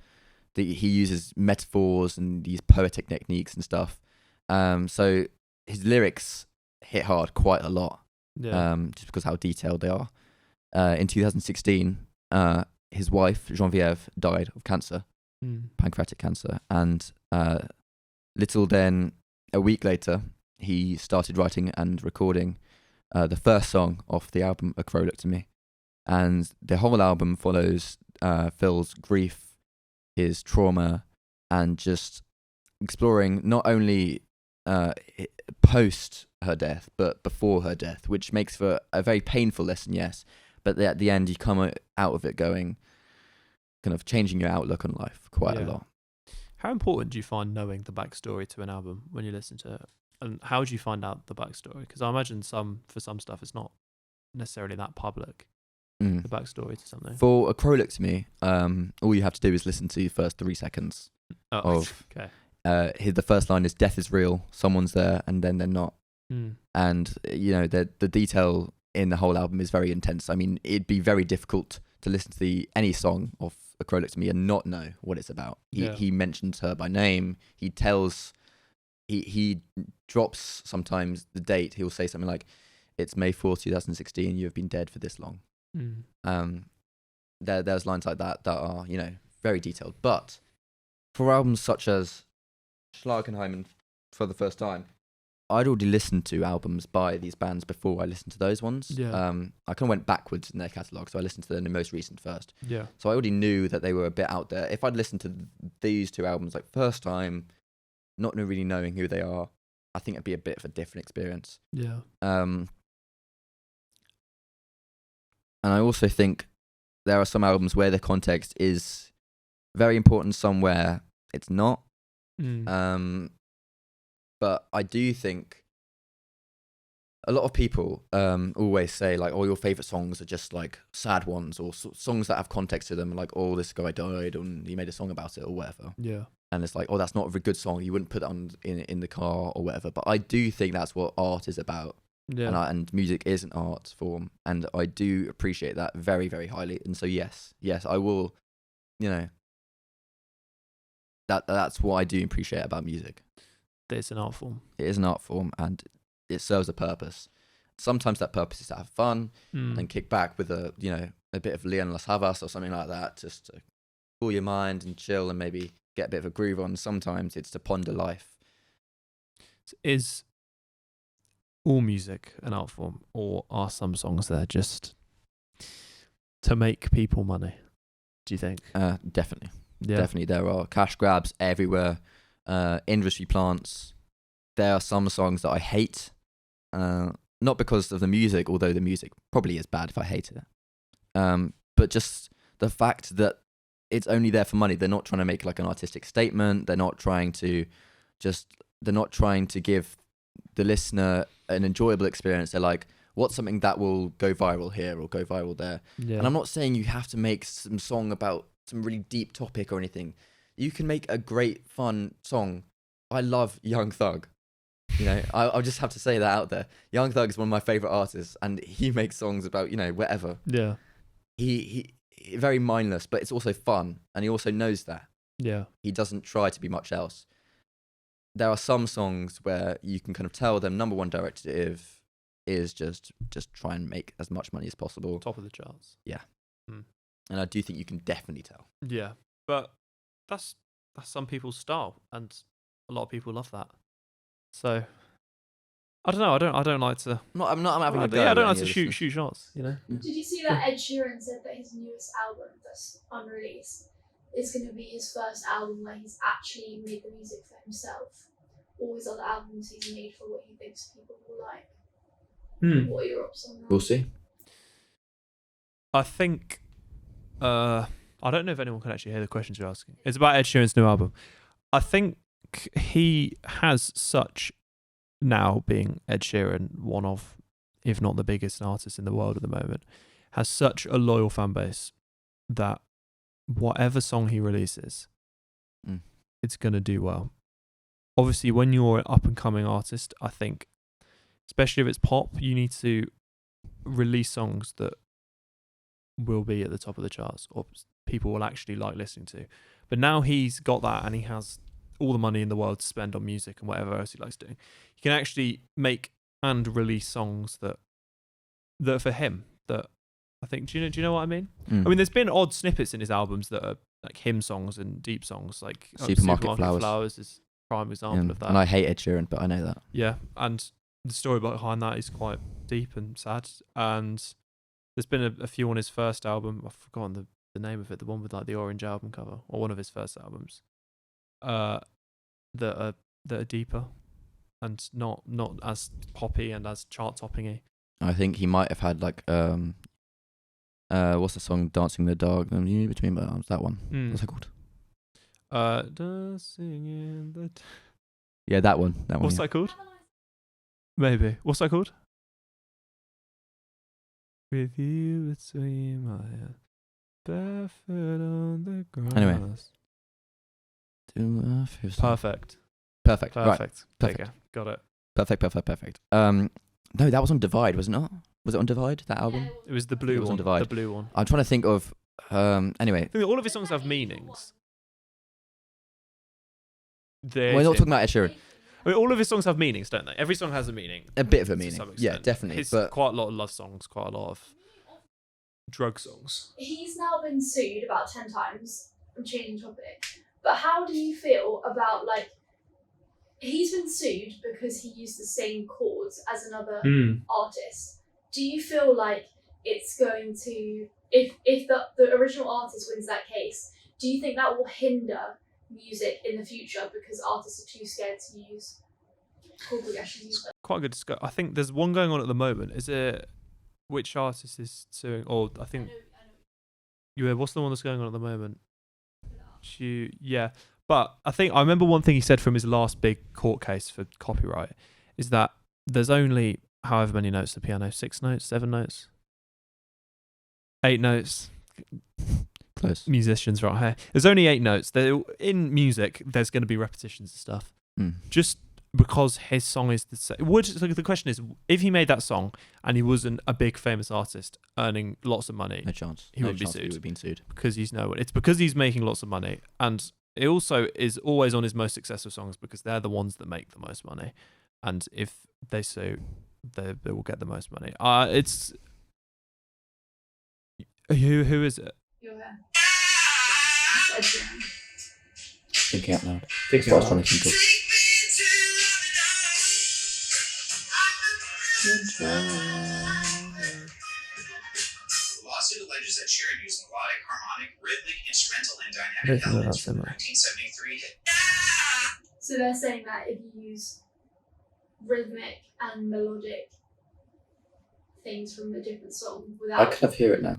He uses metaphors and these poetic techniques and stuff. So his lyrics hit hard quite a lot, just because how detailed they are. In 2016, his wife Geneviève died of cancer, pancreatic cancer, and little then a week later, he started writing and recording the first song off the album A Crow Looked to Me. And the whole album follows Phil's grief, his trauma, and just exploring not only post her death, but before her death, which makes for a very painful lesson, yes. But at the end, you come out of it going, kind of changing your outlook on life quite a lot. How important do you find knowing the backstory to an album when you listen to it? And how do you find out the backstory? Because I imagine for some stuff, it's not necessarily that public, the backstory to something. For A Crow Looked to Me, all you have to do is listen to the first 3 seconds of... Okay. The first line is "Death is real, someone's there, and then they're not." And you know the detail in the whole album is very intense. I mean, it'd be very difficult to listen to any song of A Crow Looked to Me and not know what it's about. He mentions her by name. He tells, he drops sometimes the date. He'll say something like, "It's May 4th, 2016. You have been dead for this long." There's lines like that are very detailed. But for albums such as Schlagenheimen, for the first time, I'd already listened to albums by these bands before I listened to those ones. I kind of went backwards in their catalogue, so I listened to the most recent first. So I already knew that they were a bit out there. If I'd listened to these 2 albums like first time, not really knowing who they are, I think it'd be a bit of a different experience. And I also think there are some albums where the context is very important, somewhere it's not. But I do think a lot of people always say like, "Oh, your favorite songs are just like sad ones or songs that have context to them, like, oh, this guy died and he made a song about it or whatever." And it's like, "Oh, that's not a very good song. You wouldn't put that on in the car or whatever." But I do think that's what art is about. And music is an art form, and I do appreciate that very, very highly. And so yes, I will. That's what I do appreciate about music. It's an art form. It is an art form, and it serves a purpose. Sometimes that purpose is to have fun and kick back with a bit of Leon Las Havas or something like that, just to cool your mind and chill and maybe get a bit of a groove on. Sometimes it's to ponder life. Is all music an art form, or are some songs there just to make people money, do you think? Definitely. Definitely. There are cash grabs everywhere, industry plants. There are some songs that I hate, not because of the music, although the music probably is bad if I hate it, but just the fact that it's only there for money. They're not trying to make like an artistic statement. They're not trying to give the listener an enjoyable experience. They're like, what's something that will go viral here or go viral there? And I'm not saying you have to make some song about some really deep topic or anything. You can make a great fun song. I love Young Thug. I'll just have to say that out there. Young Thug is one of my favorite artists, and he makes songs about whatever. He very mindless, but it's also fun, and he also knows that. He doesn't try to be much else. There are some songs where you can kind of tell them number one directive is just try and make as much money as possible. Top of the charts. And I do think you can definitely tell. But that's some people's style, and a lot of people love that. So I don't know. I don't like to. I'm not having a go. I don't like to shoot shots. Did you see that Ed Sheeran said that his newest album that's unreleased is going to be his first album where he's actually made the music for himself? All his other albums he's made for what he thinks people will like. What are your options on that? We'll see. I think I don't know if anyone can actually hear the questions you're asking. It's about Ed Sheeran's new album. I think he has such, now being Ed Sheeran, one of, if not the biggest artist in the world at the moment, has such a loyal fan base that whatever song he releases, it's going to do well. Obviously, when you're an up-and-coming artist, I think, especially if it's pop, you need to release songs that will be at the top of the charts or people will actually like listening to. But now he's got that and he has all the money in the world to spend on music and whatever else he likes doing. He can actually make and release songs that are for him. That I think. Do you know what I mean? I mean, there's been odd snippets in his albums that are like hymn songs and deep songs, like Supermarket Flowers is a prime example of that. And I hate Ed Sheeran, but I know that. Yeah, and the story behind that is quite deep and sad. And there's been a few on his first album. I've forgotten the name of it. The one with like the orange album cover, or one of his first albums, that are deeper and not as poppy and as chart toppingy. I think he might have had like what's the song, Dancing in the Dark, Between My Arms, that one. What's it called? Dancing in the Yeah, that one. What's that called? Maybe. What's that called? With you between my hands, barefoot on the grass. Anyway. Perfect. Right. There you go. Got it. Perfect. No, that was on Divide, was it not? Was it on Divide, that album? It was the blue It was one. on Divide. The blue one. I'm trying to think of anyway. I think all of his songs have meanings. We're not talking about Ed Sheeran. I mean, all of his songs have meanings, don't they? Every song has a meaning. A bit of a to meaning. some Yeah, extent. definitely. But quite a lot of love songs, quite a lot of drug songs. He's now been sued about 10 times. I'm changing topic. But how do you feel about, like, he's been sued because he used the same chords as another artist. Do you feel like it's going to, if the original artist wins that case, do you think that will hinder music in the future because artists are too scared to use chord progressions? Quite a good discussion. I think there's one going on at the moment. Is it which artist is suing? Or I think what's the one that's going on at the moment? Yeah. But I remember one thing he said from his last big court case for copyright is that there's only however many notes the piano, 6 notes, 7 notes, 8 notes. Close. Musicians right here. There's only 8 notes. In music, there's going to be repetitions and stuff. Just because his song is the same. The question is, if he made that song and he wasn't a big famous artist earning lots of money, no chance. He would be sued. He would have been sued because it's because he's making lots of money, and it also is always on his most successful songs because they're the ones that make the most money, and if they sue, they will get the most money. It's who is it? Your hair. Ed Sheeran. Thinking out loud. That's what I was trying to think of. The lawsuit alleges that Sheeran used melodic, harmonic, rhythmic, instrumental, and dynamic elements from the 1973 hit. So they're saying that if you use rhythmic and melodic things from a different song without... I kind of hear it now.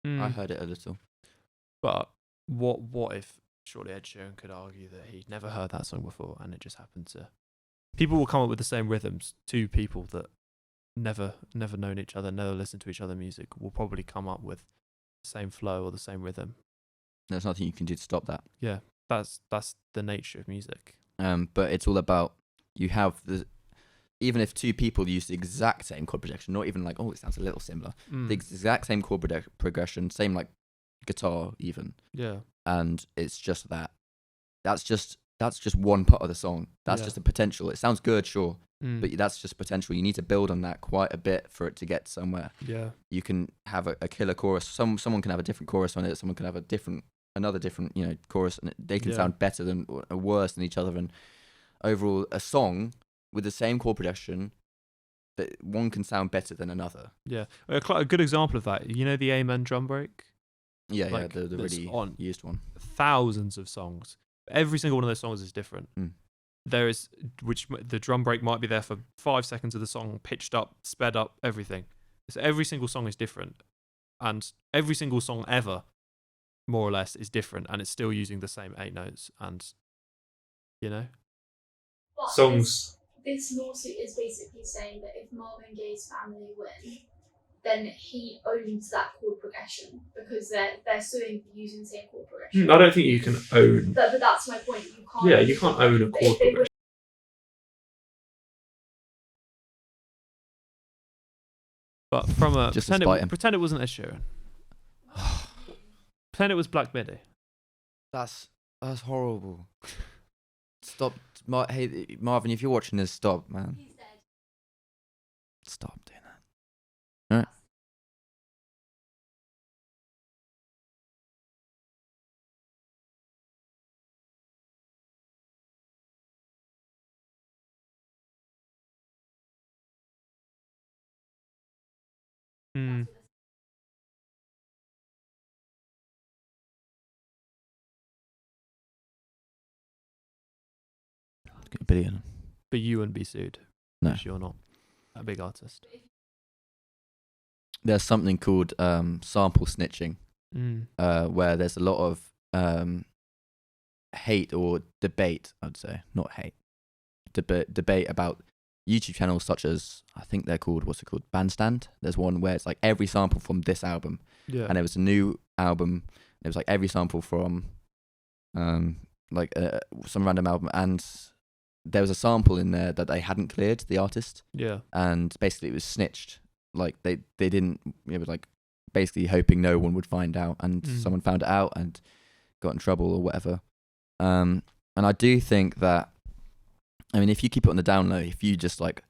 I heard it a little. But what if surely Ed Sheeran could argue that he'd never heard that song before and it just happened to... People will come up with the same rhythms. Two people that never known each other, never listened to each other's music will probably come up with the same flow or the same rhythm. There's nothing you can do to stop that. Yeah, that's the nature of music. But it's all about, you have even if two people use the exact same chord progression, not even like, it sounds a little similar, the exact same chord progression, same like guitar even. Yeah. And it's just that. That's just one part of the song. That's just a potential. It sounds good, sure, but that's just potential. You need to build on that quite a bit for it to get somewhere. Yeah. You can have a killer chorus. Someone can have a different chorus on it. Someone can have another different chorus, and they can sound better than or worse than each other. And overall, a song with the same chord progression, that one can sound better than another. Yeah. A good example of that, the Amen drum break? Yeah, the really used one. Thousands of songs. Every single one of those songs is different. There is, the drum break might be there for 5 seconds of the song, pitched up, sped up, everything. So every single song is different. and every single song ever, more or less, is different, and it's still using the same 8 notes, and But Songs. This lawsuit is basically saying that if Marvin Gaye's family win, then he owns that chord progression because they're suing for using the same chord progression. I don't think you can own. But that's my point. You can't. Yeah, you can't own a chord progression. But from a Just pretend it wasn't Ed Sheeran. Pretend it was Black Midi. That's horrible. Stop, hey Marvin, if you're watching this, stop, man. He's dead. Stop doing that. All right. Hmm. Get a billion. But you wouldn't be sued. No. Because you're not a big artist. There's something called sample snitching, where there's a lot of hate or debate, I'd say, not hate, debate about YouTube channels such as, I think they're called, Bandstand. There's one where it's like every sample from this album, and it was a new album. It was like every sample from some random album, and there was a sample in there that they hadn't cleared, the artist. Yeah. And basically it was snitched. Like they didn't, it was like basically hoping no one would find out, and someone found it out and got in trouble or whatever. And I do think that, I mean, if you keep it on the down low, if you just like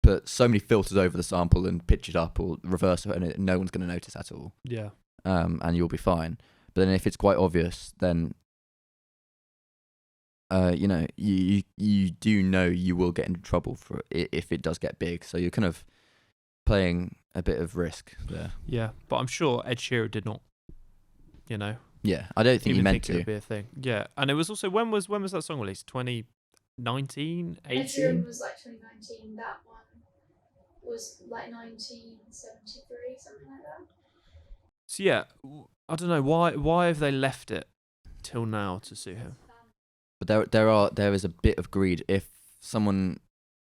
put so many filters over the sample and pitch it up or reverse it, and no one's going to notice at all. Yeah. And you'll be fine. But then if it's quite obvious, then you do know you will get into trouble for it if it does get big. So you're kind of playing a bit of risk there. Yeah, but I'm sure Ed Sheeran did not, Yeah, I don't think he meant it would to. be a thing. Yeah, and it was also when was that song released? 2019, Ed 18? Sheeran was like 2019. That one was like 1973, something like that. So yeah, I don't know why have they left it till now to sue him? But there is a bit of greed. If someone,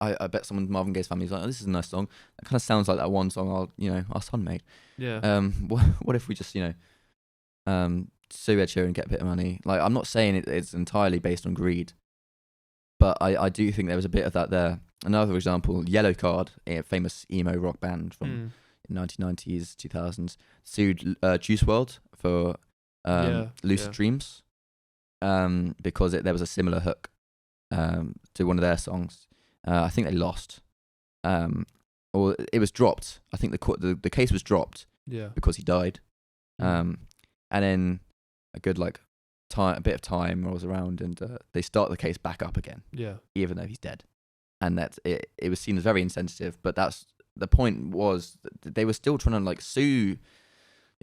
I bet someone Marvin Gaye's family is like, oh, this is a nice song. That kind of sounds like that one song our son made. Yeah. What if we just sue Ed Sheeran and get a bit of money? Like, I'm not saying it's entirely based on greed, but I do think there was a bit of that there. Another example, Yellow Card, a famous emo rock band from 1990s, 2000s, sued Juice WRLD for Lucid Dreams, because there was a similar hook to one of their songs. I think they lost, or it was dropped. I think the case was dropped because he died. And then a good a bit of time rolls around, and they start the case back up again. Yeah. Even though he's dead, and that it was seen as very insensitive. But that's the point, was that they were still trying to sue.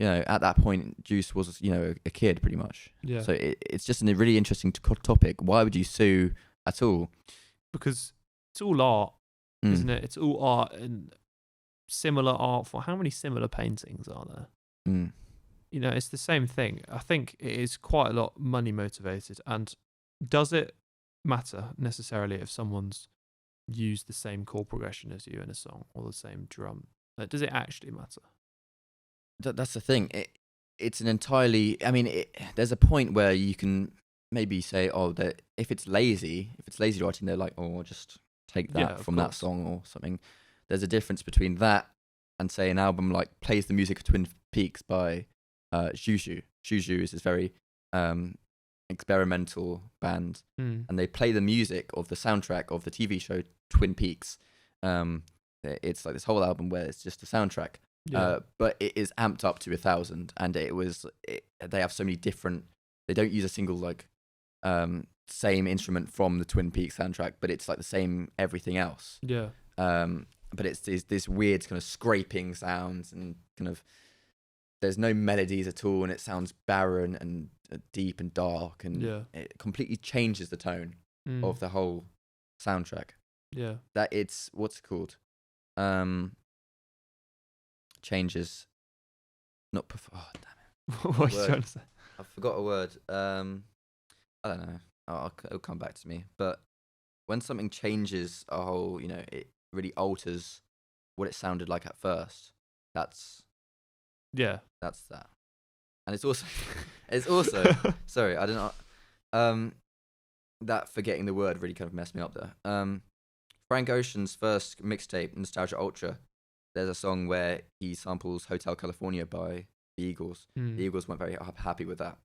At that point, Juice was a kid pretty much. Yeah. So it's just a really interesting topic. Why would you sue at all? Because it's all art, isn't it? It's all art and similar art. For how many similar paintings are there? It's the same thing. I think it is quite a lot money motivated. And does it matter necessarily if someone's used the same chord progression as you in a song or the same drum? Does it actually matter? That's the thing. It's an entirely. I mean, there's a point where you can maybe say, oh, that if it's lazy writing, they're like, oh, I'll just take that from that song or something. There's a difference between that and say an album plays the music of Twin Peaks by Juju. Juju is this very experimental band, and they play the music of the soundtrack of the TV show Twin Peaks. It's like this whole album where it's just a soundtrack. But it is amped up to 1,000, and they have so many different. They don't use a single same instrument from the Twin Peaks soundtrack, but it's the same everything else. Yeah. But it's this weird kind of scraping sounds, and kind of there's no melodies at all, and it sounds barren and deep and dark, and it completely changes the tone of the whole soundtrack. Yeah. That it's what's it called? Changes Not oh, damn it. What are you Word. trying to say? I forgot a word. I don't know. It'll come back to me. But when something changes a whole, it really alters what it sounded like at first. That's Yeah. that. And it's also sorry, I don't know. That forgetting the word really kind of messed me up there. Frank Ocean's first mixtape, Nostalgia Ultra, there's a song where he samples Hotel California by the Eagles. The Eagles weren't very happy with that.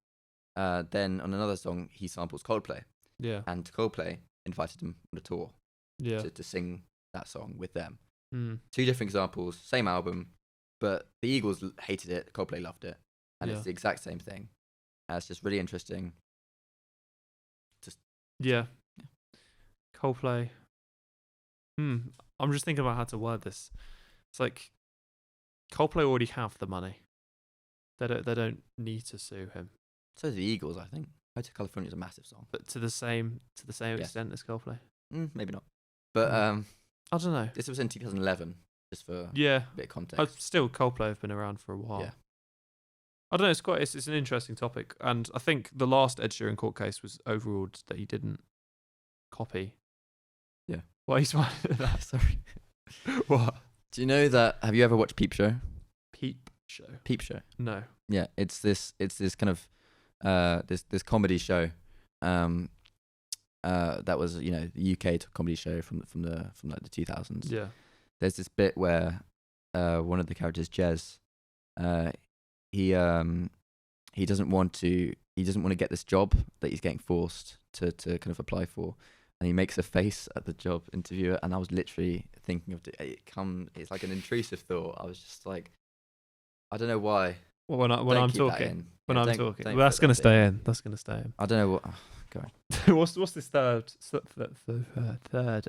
Then on another song, he samples Coldplay. Yeah. And Coldplay invited him on a tour to sing that song with them. Two different examples, same album, but the Eagles hated it, Coldplay loved it. And it's the exact same thing. It's just really interesting. Yeah. Coldplay. I'm just thinking about how to word this. It's like Coldplay already have the money. They don't need to sue him. So do the Eagles, I think. Hotel California is a massive song. But to the same extent as Coldplay. Maybe not. But I don't know. This was in 2011, just for a bit of context. Still Coldplay have been around for a while. Yeah. I don't know, it's an interesting topic, and I think the last Ed Sheeran court case was overruled that he didn't copy. Yeah. Why are you smiling at that? Sorry. What? Do you know that? Have you ever watched Peep Show? Peep Show? Peep Show. No. Yeah, it's this kind of this comedy show. That was the UK comedy show from like the 2000s. Yeah. There's this bit where one of the characters, Jez, he doesn't want to get this job that he's getting forced to kind of apply for, and he makes a face at the job interviewer, and I was literally thinking of it's like an intrusive thought. I was just like, I don't know why. Well, when I'm talking, well, that's gonna stay in. That's gonna stay in. I don't know what. Go on. what's this third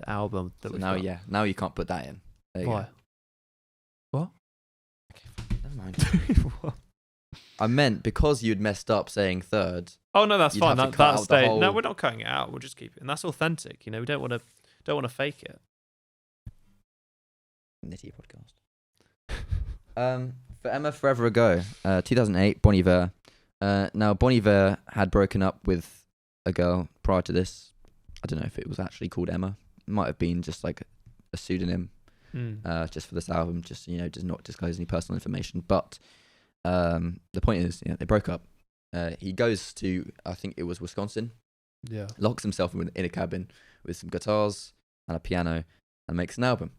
album that we've got? Now you can't put that in. There you Why? go. What? Okay, never mind. What? I meant because you'd messed up saying third. Oh no, that's fine. That's stayed. Whole... No, we're not cutting it out. We'll just keep it, and that's authentic. We don't want to fake it. Nitty podcast. For Emma Forever Ago, 2008, Bon Iver. Now Bon Iver had broken up with a girl prior to this. I don't know if it was actually called Emma. It might have been just like a pseudonym, just for this album. Just does not disclose any personal information. But the point is, they broke up. He goes to, I think it was Wisconsin. Yeah. Locks himself in a cabin with some guitars and a piano and makes an album.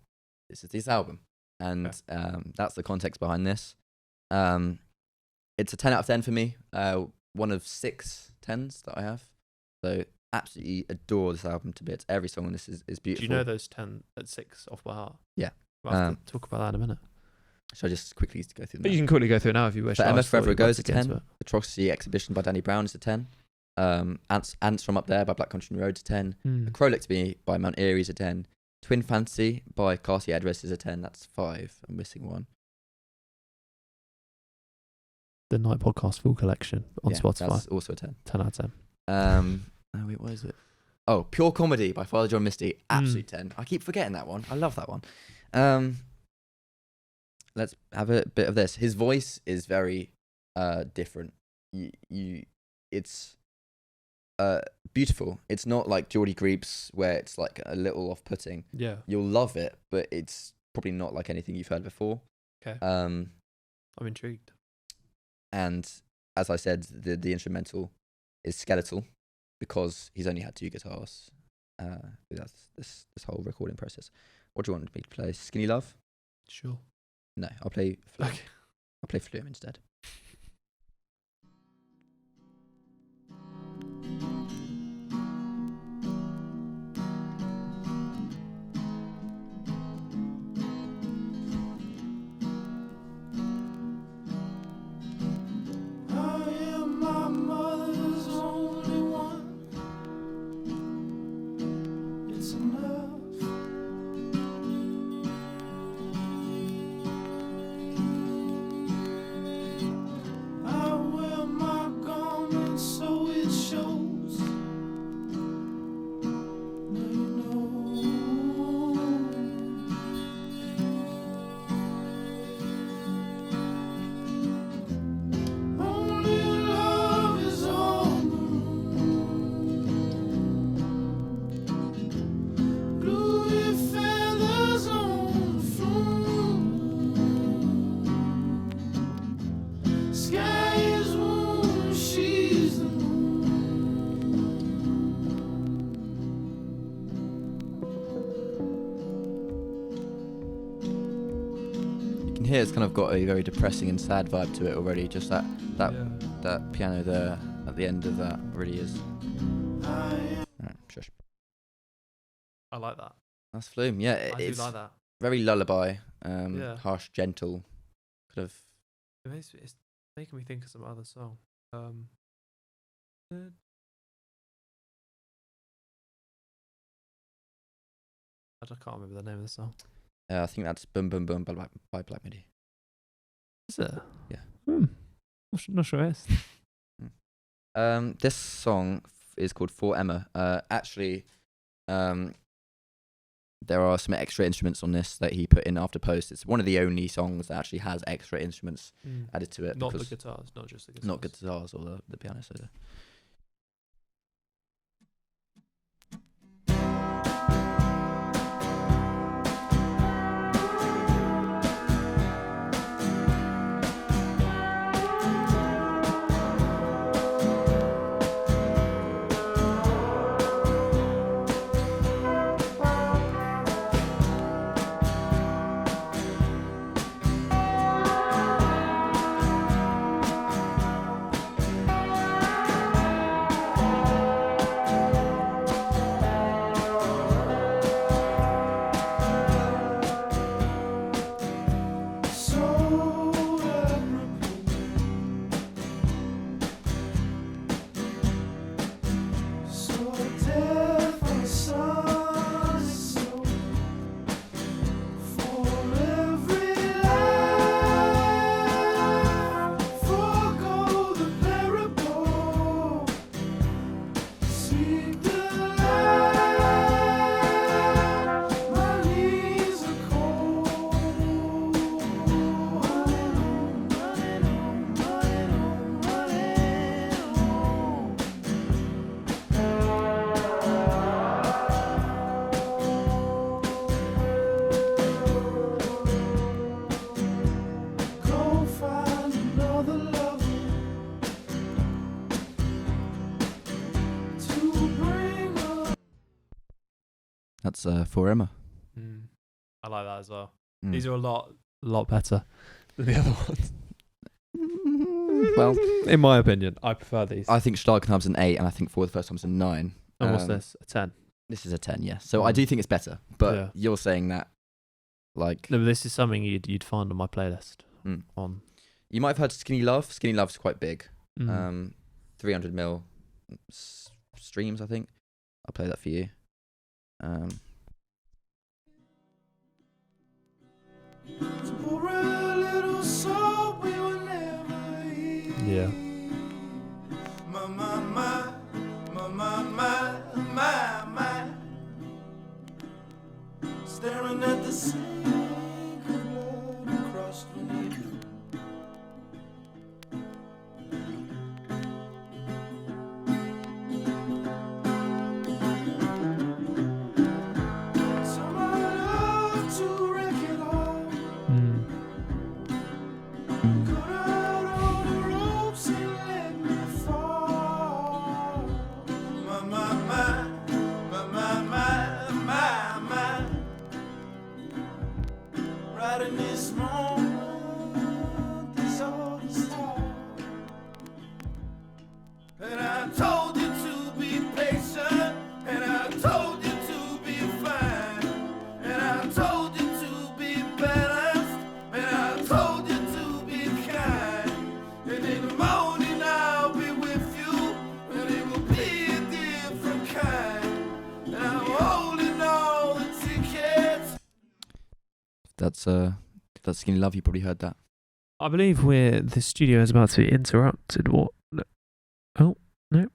This is his album. And that's the context behind this. It's a 10 out of 10 for me. One of 6 10s that I have. So absolutely adore this album to bits. Every song on this is beautiful. Do you know those 10 at 6 off by heart? Yeah. We'll have to talk about that in a minute. Should I just quickly go through them? But you can quickly go through it now if you wish. So Emma Forever Ago is a 10. Atrocity Exhibition by Danny Brown is a 10. Ants from Up There by Black Country Road is a 10. A Crow Looked at Me by Mount Eerie is a 10. Twin Fantasy by Carty Edris is a 10. That's 5. I'm missing one. The Nite Podcast full collection on Spotify. That's also a 10. 10 out of 10. Wait, what is it? Oh, Pure Comedy by Father John Misty. Absolute 10. I keep forgetting that one. I love that one. Let's have a bit of this. His voice is very different. It's beautiful. It's not like Geordie Greeps where it's like a little off-putting. Yeah. You'll love it, but it's probably not like anything you've heard before. Okay. I'm intrigued. And as I said, the instrumental is skeletal because he's only had 2 guitars. That's this whole recording process. What do you want me to play? Skinny Love? Sure. No, I'll play Flume. Okay. I'll play Flume instead. can hear it's kind of got a very depressing and sad vibe to it already. Just that Yeah. that piano there at the end of that really is. Right, shush. I like that. That's Flume. Yeah, I do it's like that. very lullaby, Yeah. harsh, gentle, kind of. It's making me think of some other song. I can't remember the name of the song. I think that's Boom Boom Boom by Black Midi. Is it? Yeah. Not sure it is. This song is called For Emma. Actually, there are some extra instruments on this that he put in after post. It's one of the only songs that actually has extra instruments added to it. Not the because guitars, not just the guitars. Not guitars or the piano solo. That's For Emma. I like that as well. Mm. These are a lot better than the other ones. Well, in my opinion, I prefer these. I think Starkenham's an 8, and I think For the First Time's a 9. And what's this? A 10? This is a 10, yeah. So I do think it's better, but Yeah. you're saying that, like... No, but this is something you'd find on my playlist. On. You might have heard Skinny Love. Skinny Love's quite big. 300 streams, I think. I'll play that for you. Yeah. Staring at the sink of blood across the needle. That's Skinny Love. You probably heard that. I believe the studio is about to be interrupted. What? No. Oh, no.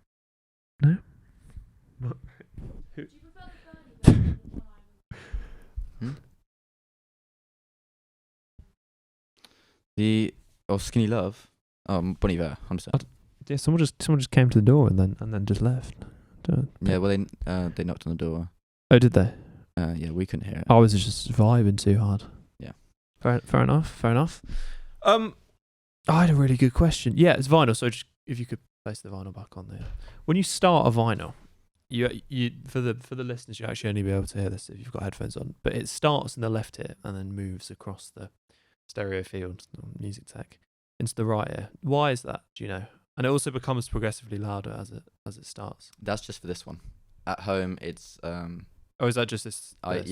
No. What? Skinny Love. Bon Iver, 100%. Yeah, someone just came to the door and then just left. Yeah, well they knocked on the door. Oh, did they? Yeah, we couldn't hear it. I was just vibing too hard. Yeah. Fair enough. I had a really good question. Yeah, it's vinyl. So just, if you could place the vinyl back on there. When you start a vinyl, you for the listeners, you actually only be able to hear this if you've got headphones on. But it starts in the left hit and then moves across the stereo field, music tech, into the right ear. Why is that? Do you know? And it also becomes progressively louder as it starts. That's just for this one. At home, it's Or is that just this? I've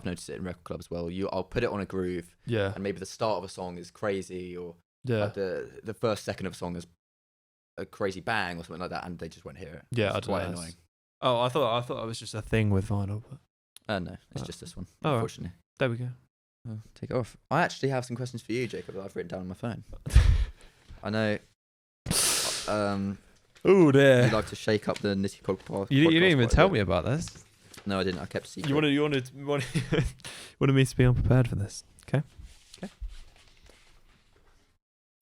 noticed it in record clubs as well. I'll put it on a groove, Yeah. and maybe the start of a song is crazy, or Yeah. like the first second of a song is a crazy bang or something like that, and they just won't hear it. Yeah, it's quite annoying. Oh, I thought it was just a thing with vinyl, but No, it's just this one. All right. Unfortunately. there we go. Oh, take it off. I actually have some questions for you, Jacob, that I've written down on my phone. I know. Oh dear. You like to shake up the Nitty podcast. You didn't even quite a tell bit. me about this. No, I didn't. I kept it secret. You wanted me to be unprepared for this. Can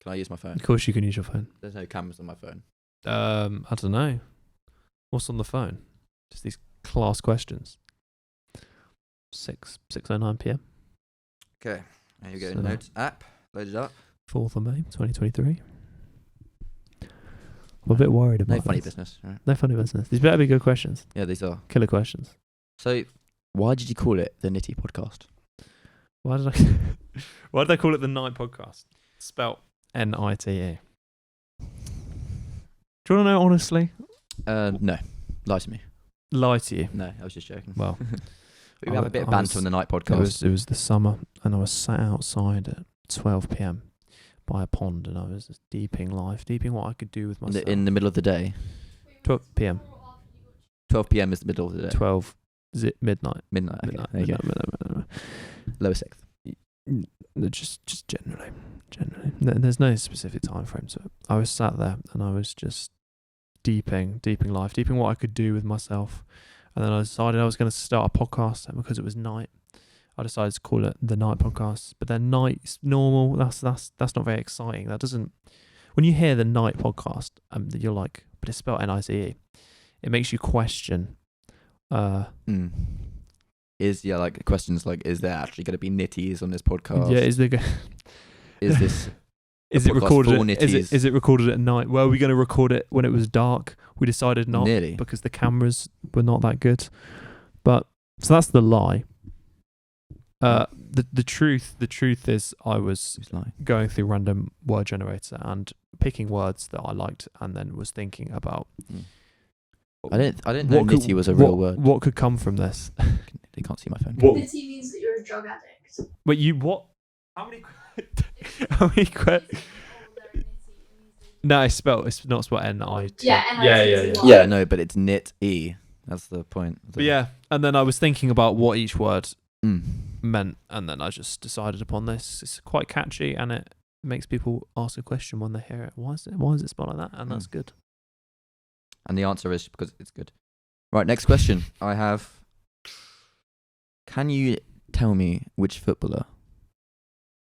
I use my phone? Of course, you can use your phone. There's no cameras on my phone. I don't know. What's on the phone? Just these class questions. 6:09 p.m. Okay. There you go. So- Notes app. Load it up. 4th of May, 2023. I'm a bit worried about No funny this. business. Right? No funny business. These better be good questions. Yeah, these are. Killer questions. So, why did you call it the Nitty podcast? Why did I call it the Nite podcast? Spelt Nite. Do you want to know honestly? No. Lie to me. Lie to you. No, I was just joking. Well, we have a bit of I banter was- on the Night podcast. It was the summer, and I was sat outside at 12 p.m. by a pond, and I was just deeping what I could do with myself. In the middle of the day. 12 p.m. 12 p.m. is the middle of the day. 12 midnight. Midnight. Okay. Midnight. There you go. Midnight. Lower sixth. Just generally. There's no specific time frame to it. I was sat there and I was just deeping what I could do with myself, and then I decided I was going to start a podcast, and because it was night, I decided to call it the Night Podcast. But then night's normal. That's not very exciting. That doesn't. When you hear the Night Podcast, you're like, but it's spelled Nite. It makes you question. Like questions like, is there actually going to be nitties on this podcast? Yeah, is there? Is this? Is it podcast recorded? for nitties? Is it recorded at night? Were we going to record it when it was dark? We decided not Nearly. because the cameras were not that good. But so that's the lie. The truth is I was Who's lying? going through random word generator and picking words that I liked, and then was thinking about. I didn't know nitty was a real word. What could come from this? They can't see my phone. What? Nitty means that you're a drug addict. Wait, you what? How many? How many? No, it's not spelled N-I-T. Yeah, Yeah. Yeah, no, but it's nit-e. That's the point. But yeah, and then I was thinking about what each word Mm. meant, and then I just decided upon this. It's quite catchy, and it makes people ask a question when they hear it. Why is it spelled like that? And that's good. And the answer is because it's good. Right, next question I have. Can you tell me which footballer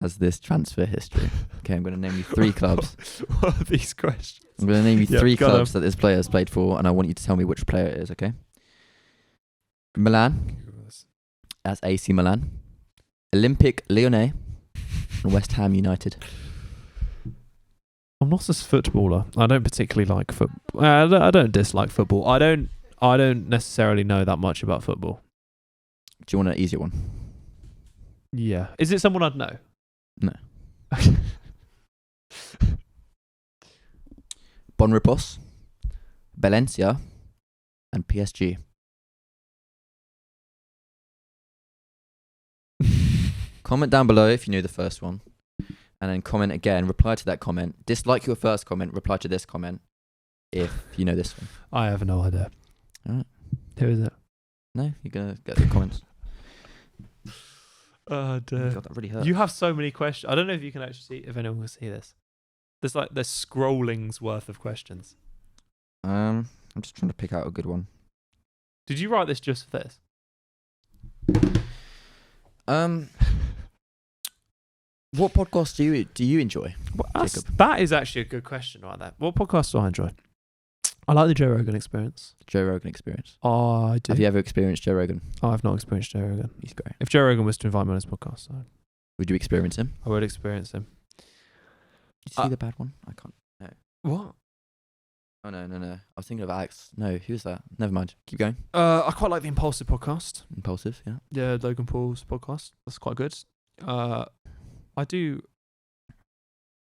has this transfer history? Okay, I'm going to name you 3 clubs. What are these questions? I'm going to name you Yep, 3 go on. clubs that this player has played for, and I want you to tell me which player it is, okay? Milan, that's AC Milan. Olympique Lyonnais, and West Ham United. I'm not a footballer. I don't particularly like football. I don't dislike football. I don't necessarily know that much about football. Do you want an easier one? Yeah. Is it someone I'd know? No. Bonrepos, Valencia, and PSG. Comment down below if you knew the first one, and then comment again. Reply to that comment. Dislike your first comment. Reply to this comment if you know this one. I have no idea. Alright. Who is it? No, you're gonna get the comments. Oh dear. God, that really hurt. You have so many questions. I don't know if you can actually see, if anyone can see this. There's scrolling's worth of questions. I'm just trying to pick out a good one. Did you write this just for this? What podcast do you enjoy? Jacob? That is actually a good question right there. What podcast do I enjoy? I like the Joe Rogan Experience. Joe Rogan Experience. Oh, I do. Have you ever experienced Joe Rogan? Oh, I've not experienced Joe Rogan. He's great. If Joe Rogan was to invite me on his podcast, Would you experience him? I would experience him. Did you see the bad one? I can't. What? Oh no. I was thinking of Alex. No, who's that? Never mind. Keep going. I quite like the Impulsive podcast. Impulsive, yeah. Yeah, Logan Paul's podcast. That's quite good. I I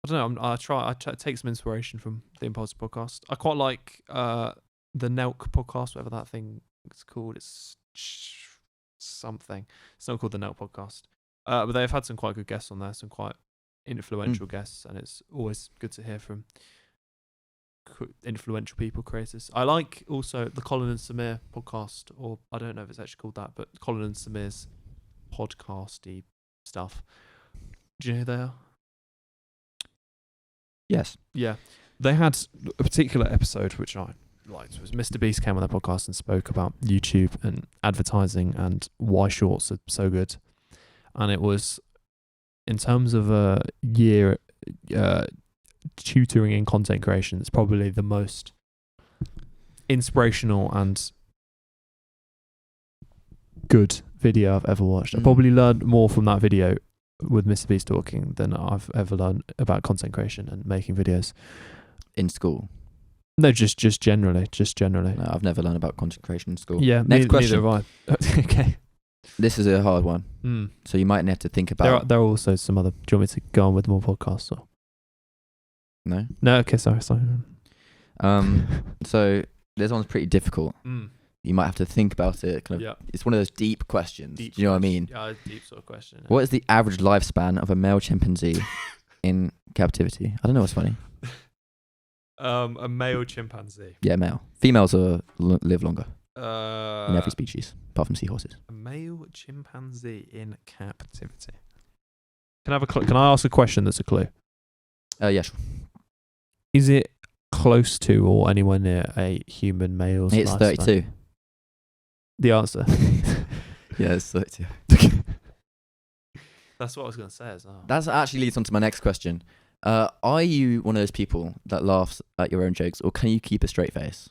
don't know. I take some inspiration from the Impulse podcast. I quite like the Nelk podcast, whatever that thing is called. It's something. It's not called the Nelk podcast. But they've had some quite good guests on there, some quite influential guests, and it's always good to hear from influential people, creators. I like also the Colin and Samir podcast, or I don't know if it's actually called that, but Colin and Samir's podcasty stuff. Do you know who they are? Yes. Yeah. They had a particular episode which I liked. It was Mr. Beast came on their podcast and spoke about YouTube and advertising and why shorts are so good. And it was, in terms of a year tutoring in content creation, it's probably the most inspirational and good video I've ever watched. I probably learned more from that video with Mr. Beast talking than I've ever learned about content creation and making videos. In school? No, just generally. No, I've never learned about content creation in school. Yeah, Next question. Neither have I. Okay. This is a hard one. So you might have to think about... There are also some other... Do you want me to go on with more podcasts? Or? No? No, okay, sorry. So this one's pretty difficult. You might have to think about it. It's one of those deep questions. Do you know what I mean? Yeah, deep sort of question. Yeah. What is the average lifespan of a male chimpanzee in captivity? I don't know what's funny. A male chimpanzee. Yeah, male. Females live longer in every In species, apart from seahorses. A male chimpanzee in captivity. Can I ask a question that's a clue? Yeah, sure. Is it close to or anywhere near a human male's It's lifespan? 32. The answer. Yeah, it's 32. That's what I was going to say as well. That actually leads on to my next question. Are you one of those people that laughs at your own jokes, or can you keep a straight face?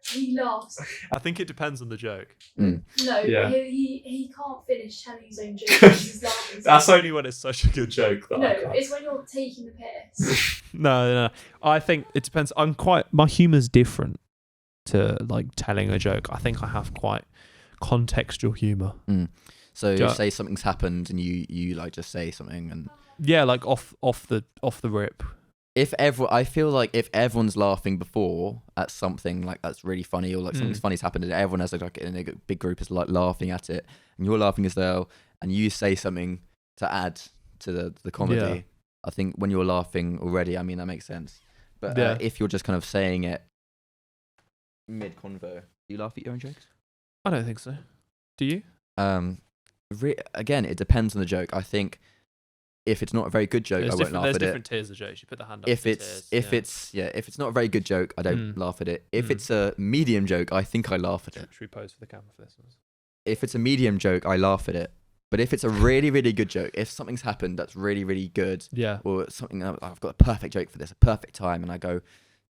He laughs. I think it depends on the joke. No, Yeah. he can't finish telling his own jokes because he's laughing. That's only when it's such a good joke. That No, I can't. it's when you're taking the piss. No. I think it depends. My humour's different to like telling a joke. I think I have quite contextual humour. So say something's happened and you like just say something and yeah, like off the rip. I feel like if everyone's laughing before at something like that's really funny, or like something funny's happened and everyone has like in a big group is like laughing at it and you're laughing as well and you say something to add to the comedy. Yeah. I think when you're laughing already, I mean that makes sense. But if you're just kind of saying it mid convo, do you laugh at your own jokes? I don't think so. Do you? Again, it depends on the joke. I think if it's not a very good joke, I won't laugh at it. There's different tiers of jokes. You put the hand up. If it's not a very good joke, I don't laugh at it. If it's a medium joke, I think I laugh at it. Should we pose for the camera for this one? If it's a medium joke, I laugh at it. But if it's a really, really good joke, if something's happened that's really, really good, or something I've got a perfect joke for this, a perfect time, and I go,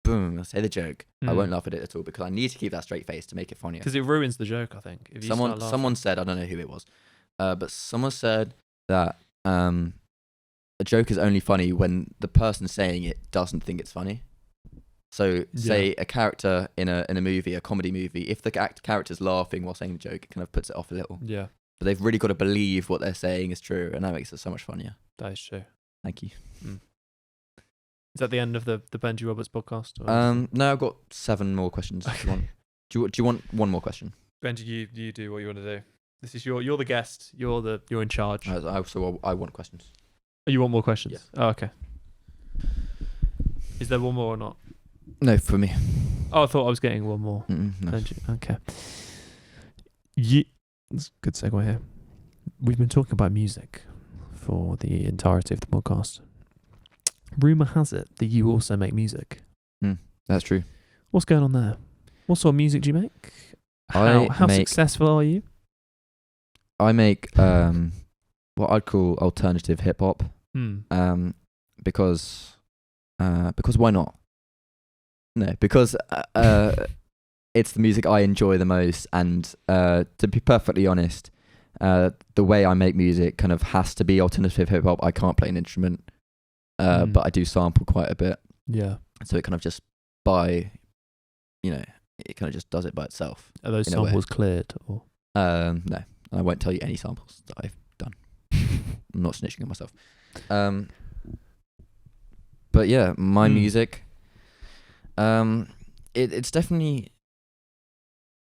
boom, I say the joke, I won't laugh at it at all because I need to keep that straight face to make it funnier. Because it ruins the joke, I think. If you someone said, I don't know who it was, but someone said that a joke is only funny when the person saying it doesn't think it's funny. So say a character in a movie, a comedy movie, if the character's laughing while saying the joke, it kind of puts it off a little. Yeah. But they've really got to believe what they're saying is true, and that makes it so much funnier. That is true. Thank you. Is that the end of the Benji Roberts podcast? No, I've got 7 more questions if you want. Do you want one more question? Benji, you do what you want to do. This is you're the guest. You're in charge. I want questions. Oh, you want more questions? Yeah. Oh, okay. Is there one more or not? No, for me. Oh, I thought I was getting one more. No. Benji. Okay. That's a good segue here. We've been talking about music for the entirety of the podcast. Rumour has it that you also make music. That's true. What's going on there? What sort of music do you make? How successful are you? I make what I'd call alternative hip hop. Because why not? No, because it's the music I enjoy the most, and to be perfectly honest, the way I make music kind of has to be alternative hip hop. I can't play an instrument, but I do sample quite a bit. Yeah. So it kind of just it kind of just does it by itself. Are those samples cleared or? No, I won't tell you any samples that I've not snitching on myself. But yeah, my music. It's definitely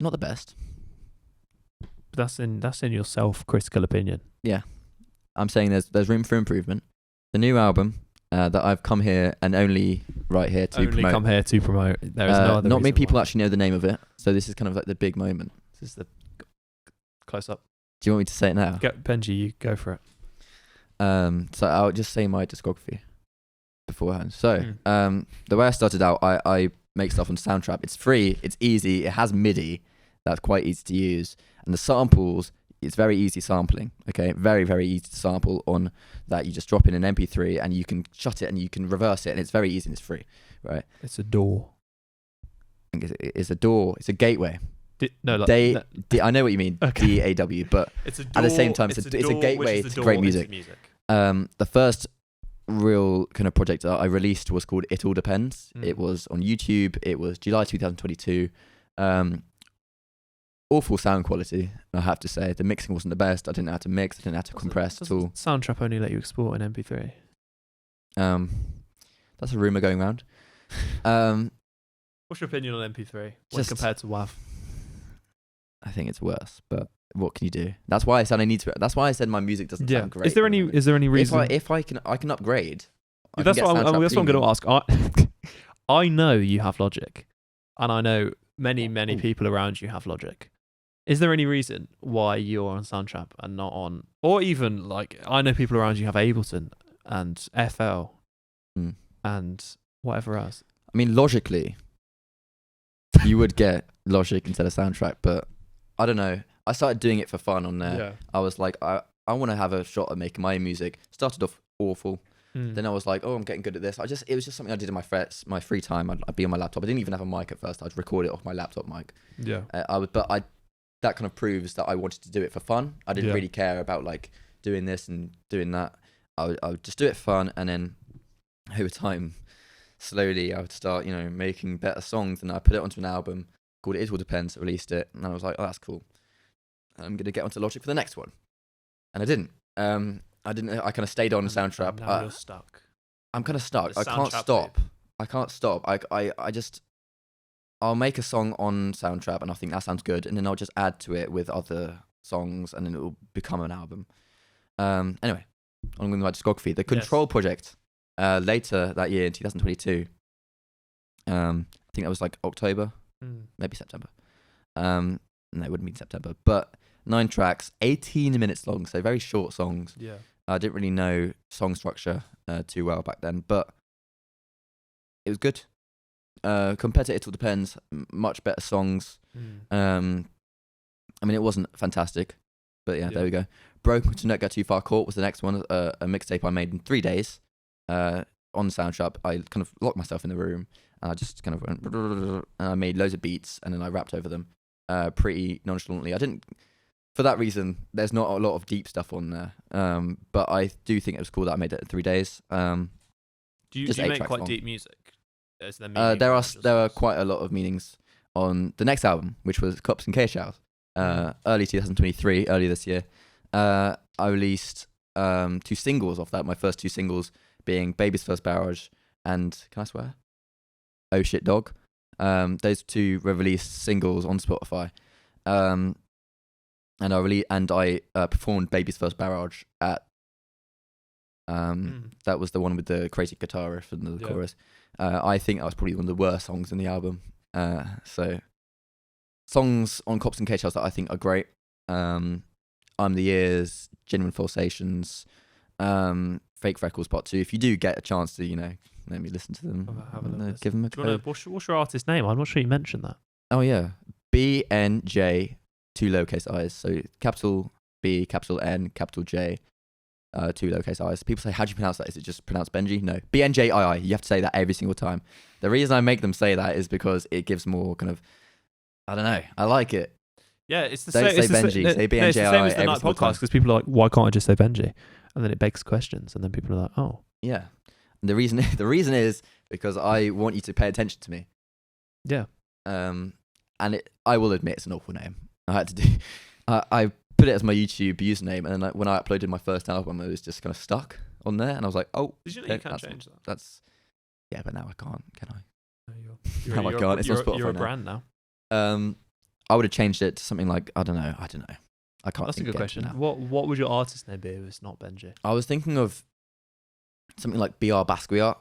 not the best. That's in your self-critical opinion. Yeah, I'm saying there's room for improvement. The new album that I've come here and only right here to promote. Come here to promote. There is no other. Not many reason people why. actually know the name of it, so this is kind of like the big moment. This is the close up. Do you want me to say it now? Benji, you go for it. So I'll just say my discography beforehand. So the way I started out, I make stuff on Soundtrap. It's free, it's easy, it has Midi, that's quite easy to use, and the samples, it's very easy sampling. Okay, very, very easy to sample on that. You just drop in an MP3 and you can shut it and you can reverse it, and it's very easy and it's free, right? It's a door. It's a door. It's a gateway. I know what you mean. Okay. DAW, but it's a door, at the same time, it's a gateway to great music. The first real kind of project that I released was called It All Depends. It was on YouTube. It was July 2022. Awful sound quality, I have to say. The mixing wasn't the best. I didn't know how to mix. I didn't know how to compress at all. Soundtrap only let you export an MP3. That's a rumor going around. What's your opinion on MP3 when compared to WAV? I think it's worse, but what can you do? That's why I said I need to. That's why I said my music doesn't sound great. Is there any reason? If I can upgrade. That's what I'm going to ask. I know you have Logic, and I know many people around you have Logic. Is there any reason why you're on Soundtrap and not on, or even like I know people around you have Ableton and FL and whatever else? I mean, logically, you would get Logic instead of Soundtrack, but I don't know. I started doing it for fun on there. Yeah. I was like, I want to have a shot at making my own music. Started off awful. Then I was like, I'm getting good at this. It was just something I did in my free time. I'd be on my laptop. I didn't even have a mic at first. I'd record it off my laptop mic. Yeah. That kind of proves that I wanted to do it for fun. I didn't really care about like doing this and doing that. I would just do it for fun, and then over time, slowly, I would start, making better songs, and I put it onto an album called It All Depends. I released it, and I was like, oh, that's cool. I'm gonna get onto Logic for the next one, and I didn't. I kind of stayed on Soundtrap. Now you're stuck. I'm kind of stuck. I can't stop. I can't stop. I'll make a song on Soundtrap and I think that sounds good, and then I'll just add to it with other songs, and then it will become an album. Anyway, on with my discography. The Control project, later that year in 2022. I think that was like October, maybe September. No, it wouldn't be September, but 9 tracks, 18 minutes long, so very short songs. Yeah. I didn't really know song structure too well back then, but it was good. Compared to It All Depends, much better songs. I mean, it wasn't fantastic, but yeah, there we go. Broken to Not Get Too Far Caught was the next one, a mixtape I made in 3 days on Soundtrap. I kind of locked myself in the room, and I just kind of went, and I made loads of beats, and then I rapped over them pretty nonchalantly. For that reason, there's not a lot of deep stuff on there, but I do think it was cool that I made it in 3 days. Do you make quite deep music? There are quite a lot of meanings on the next album, which was Cups and K-Shells, early 2023, early this year. I released 2 singles off that. My first 2 singles being Baby's First Barrage and, can I swear? Oh Shit Dog. Those 2 were released singles on Spotify. And I performed Baby's First Barrage at that was the one with the crazy guitar riff and the chorus. I think that was probably one of the worst songs in the album. So songs on Cops and K-Shells that I think are great. I'm the Years, Genuine Falsations, Fake Freckles Part 2. If you do get a chance to, let me listen to them. Give them a go. What's your artist name? I'm not sure you mentioned that. Oh yeah, BNJ, 2 lowercase i's. So capital B, capital N, capital J, 2 lowercase i's. People say, how do you pronounce that? Is it just pronounced Benji? No, BNJII. You have to say that every single time. The reason I make them say that is because it gives more kind of, I don't know, I like it. Yeah, it's the Don't same. say Benji, say BNJII. It's the same as the every Nite single podcast, time. because people are like, why can't I just say Benji? And then it begs questions, and then people are like, oh. Yeah. And the reason is because I want you to pay attention to me. Yeah. And I will admit it's an awful name. I had to do. put it as my YouTube username, and then like, when I uploaded my first album, it was just kind of stuck on there, and I was like, oh, Did you know you can't change that? That's yeah, but now I can't, can I? No, No, I can't. It's on Spotify You're a now. brand now. I would have changed it to something like I don't know. I can't. That's a think good it question. now. What would your artist name be if it's not Benji? I was thinking of something like BR Basquiat.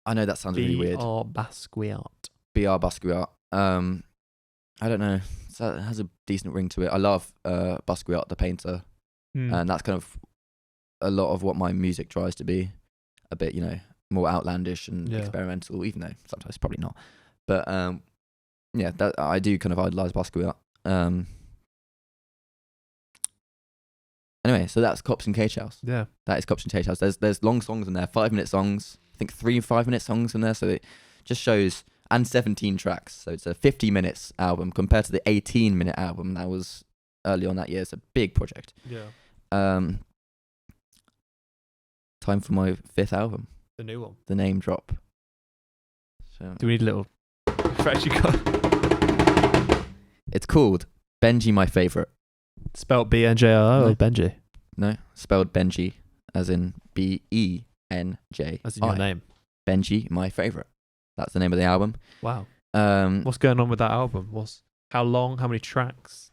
I know that sounds really weird. BR Basquiat. BR Basquiat. I don't know. It has a decent ring to it. I love Basquiat, the painter, and that's kind of a lot of what my music tries to be. A bit, more outlandish and experimental, even though sometimes probably not. But yeah, that I do kind of idolize Basquiat. Anyway, so that's Cops and Cage House. Yeah, that is Cops and Cage House. There's long songs in there, 5-minute songs. I think 3 5-minute songs in there. So it just shows, and 17 tracks. So it's a 50 minutes album compared to the 18-minute album that was early on that year. It's a big project. Yeah. Time for my 5th album. The new one. The name drop. So Do we need a little? it's called Benji, My Favorite. Spelled BNJIO or No. Benji? No, spelled Benji, as in BENJ. As in your name. Benji, My Favorite. That's the name of the album. Wow. I'm What's going on with that album? How long? How many tracks?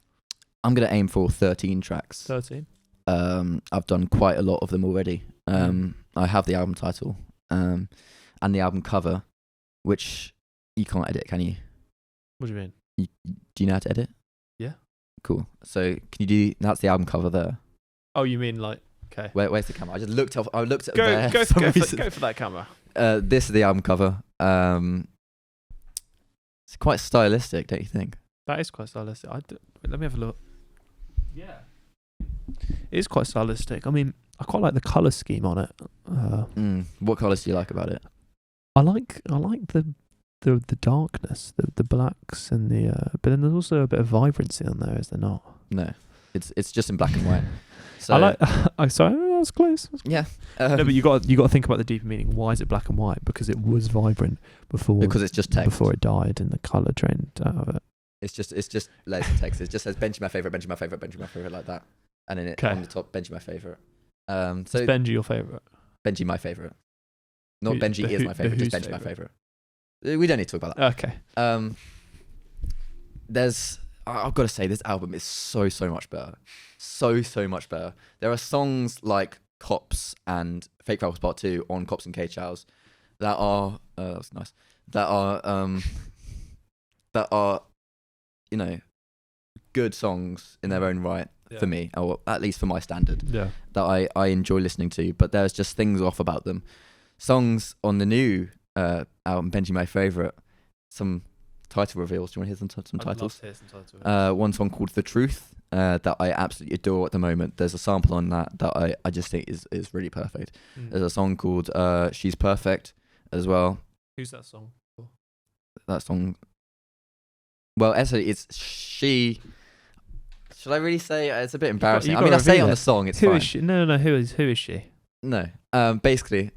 gonna aim for 13 tracks. 13. I've done quite a lot of them already. I have the album title, and the album cover, which you can't edit, can you? What do you mean? Do you know how to edit? Yeah. Cool. So can you do? That's the album cover there. Oh, you mean like? Okay. Where's the camera? I just looked off. I looked at Go there. go for some go reason. for that camera. This is the album cover. It's quite stylistic, don't you think? That is quite stylistic. Let me have a look. Yeah. It is quite stylistic. I mean, I quite like the colour scheme on it. What colours do you like about it? I like the darkness, the blacks and but then there's also a bit of vibrancy on there, is there not? No, it's just in black and white. So I like. Sorry, that was close. yeah. No, but you got to think about the deeper meaning. Why is it black and white? Because it was vibrant before. Because it's just text. Before it died, and the colour drained out of it. It's just layers of text. It just says Benji, my favorite, Benji, my favorite, Benji, my favorite, like that, and then on the top, Benji, my favorite. So is Benji your favourite? Benji, my favorite. Not Benji is my favorite. Just Benji, my favorite. We don't need to talk about that. Okay. I've got to say, this album is so much better. So much better. There are songs like Cops and Fake Rappers Part 2 on Cops and Cage House that are that's nice. That are good songs in their own right for me, or at least for my standard. Yeah. That I enjoy listening to, but there's just things off about them. Songs on the new album, Benji, my favorite, some title reveals. Do you want to hear some titles? I'd love to hear some title reveals. One song called The Truth that I absolutely adore at the moment. There's a sample on that I just think is really perfect. There's a song called She's Perfect as well. Who's that song for? That song, well, actually it's she. Should I really say? It's a bit embarrassing. I mean, I say it on the song, it's fine. Who is she? No, who is she? No. Basically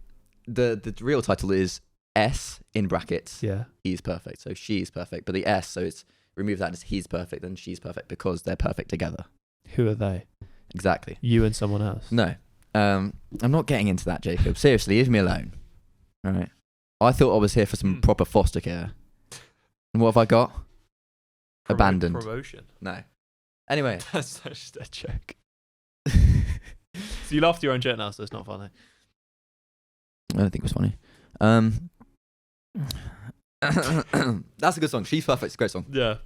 the real title is S in brackets. Yeah. He's perfect. So she's perfect. But the S, so it's remove that as he's perfect and she's perfect because they're perfect together. Who are they? Exactly. You and someone else? No. I'm not getting into that, Jacob. Seriously, leave me alone. All right. I thought I was here for some proper foster care. And what have I got? Abandoned. Promotion. No. Anyway. That's just a joke. So you laughed at your own joke now, so it's not funny. I don't think it was funny. That's a good song. She's Perfect. It's a great song. Yeah.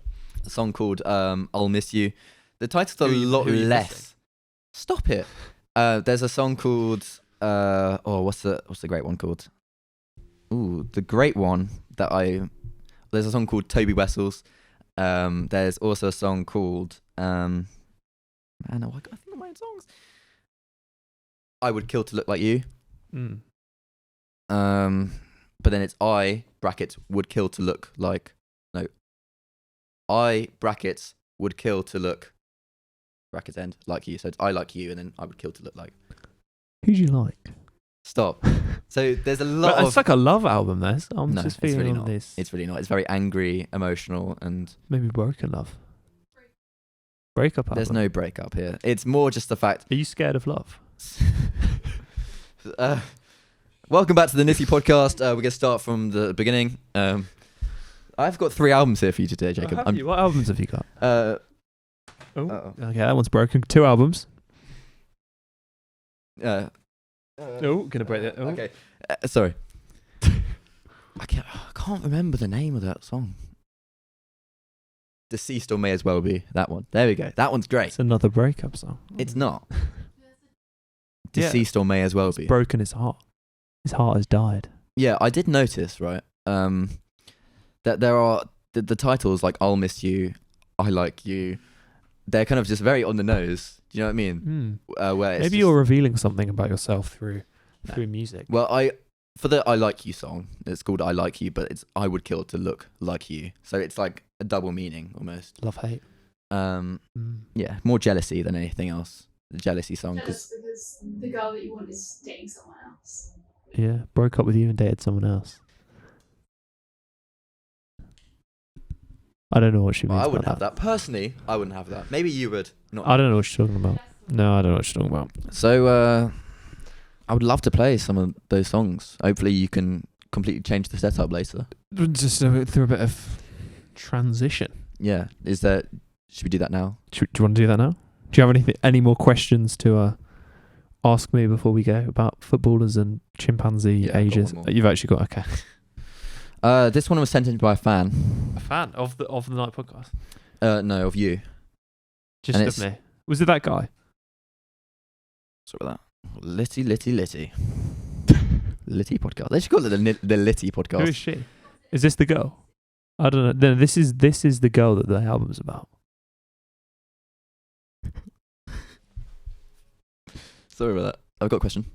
A song called I'll Miss You. The title's a lot less. Missing? Stop it. There's a song called what's the great one called? Ooh, the great one that there's a song called Toby Wessels. There's also a song called I think of my own songs. I Would Kill to Look Like You. But then it's I brackets would kill to look like I brackets would kill to look brackets end like you. So it's I like you and then I would kill to look like. Who do you like? Stop. So there's a lot It's like a love album, this. I'm No, just it's feeling really all not. this. It's really not. It's very angry, emotional, and Maybe broken love. breakup album. There's no breakup here. It's more just the fact. Are you scared of love? Welcome back to the Nitty podcast. We're gonna start from the beginning. I've got 3 albums here for you today, Jacob. What albums have you got? Uh-oh. Okay, that one's broken. 2 albums. Oh, Gonna break that. Oh. Okay, sorry. I can't remember the name of that song. Deceased or May As Well Be. That one. There we go. That one's great. It's another breakup song. It's not. Deceased or May As Well Be. Broken his heart. His heart has died. Yeah, I did notice, right, that there are the titles like I'll Miss You, I Like You. They're kind of just very on the nose. Do you know what I mean? Where it's Maybe you're revealing something about yourself through music. Well, for the I Like You song, it's called I Like You, but it's I would kill to look like you. So it's like a double meaning almost. Love, hate. Yeah, more jealousy than anything else. The jealousy song. Jealous because the girl that you want is dating someone else. Yeah, broke up with you and dated someone else. I don't know what she means. Well, I by wouldn't have that. Personally, I wouldn't have that. Maybe you would. Not. I don't know what you're talking about. No, I don't know what you're talking about. So, I would love to play some of those songs. Hopefully you can completely change the setup later. Just through a bit of transition. Yeah. Should we do that now? Do you want to do that now? Do you have any more questions to ask me before we go about footballers and chimpanzee ages? You've actually got, okay. This one was sent in by a fan. A fan of the Nite podcast? No, of you. Just of me. Was it that guy? Sorry about that. Litty. Litty podcast. They should call it the Litty podcast. Who is she? Is this the girl? I don't know. No, this is the girl that the album's about. Sorry about that. I've got a question.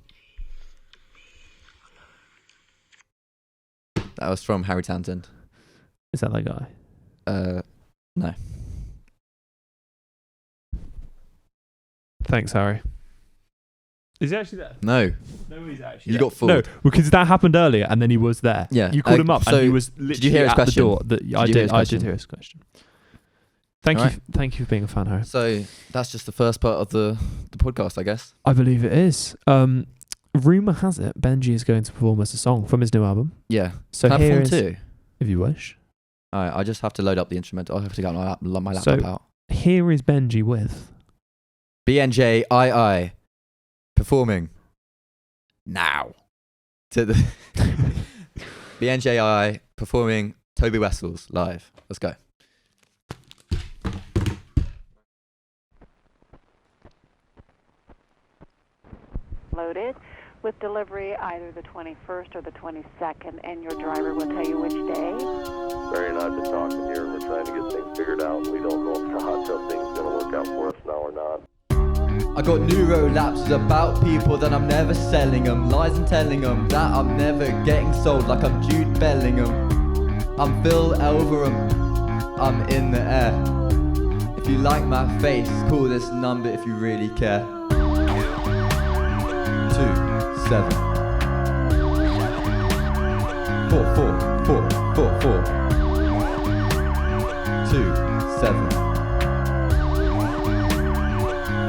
That was from Harry Townsend. Is that guy? No. Thanks, Harry. Is he actually there? No. No, he's actually You there. got fooled. No, because that happened earlier and then he was there. Yeah. You called him up and he was literally did you hear his at question? the door. I did hear his question. Thank you. Alright. Thank you for being a fan, Harry. So that's just the first part of the podcast, I guess. I believe it is. Rumour has it Benji is going to perform as a song from his new album. Yeah. So Can I here perform is, too? if you wish. Alright, I just have to load up the instrumental. I'll have to get my laptop So- out. Here is Benji with BNJII performing now to the BNJII performing Toby Wessels live. Let's go. Loaded with delivery either the 21st or the 22nd, and your driver will tell you which day. Barry and I have been talking here, and we're trying to get things figured out. We don't know if the hot tub thing's going to work out for us now or not. I got neuro lapses about people that I'm never selling them. Lies and telling them that I'm never getting sold like I'm Jude Bellingham. I'm Phil Elverum, I'm in the air. If you like my face, call this number if you really care. 2-7 4-4-4-4-4 2-7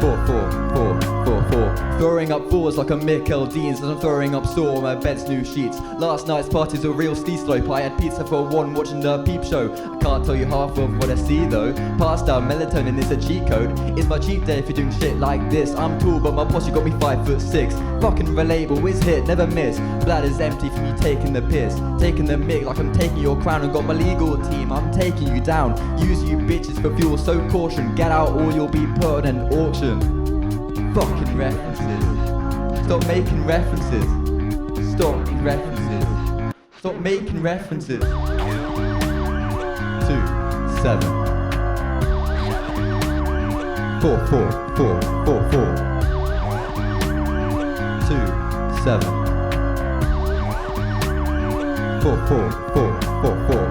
4-4-4-4-4 Throwing up fours like a Mikel Deans as I'm throwing up sore on my bed's new sheets. Last night's party's a real ski slope. I had pizza for one watching the Peep Show. I can't tell you half of what I see though. Passed out melatonin is a cheat code. It's my cheat day if you're doing shit like this. I'm tall but my posse got me 5'6". Fucking relatable, is hit, never miss. Bladder's empty from you taking the piss. Taking the mick like I'm taking your crown. And got my legal team, I'm taking you down. Use you bitches for fuel, so caution. Get out or you'll be put on an auction. Fucking references. Stop making references. Stop making references. Stop making references. 2-7 4-4-4-4-4 2-7 4-4-4-4-4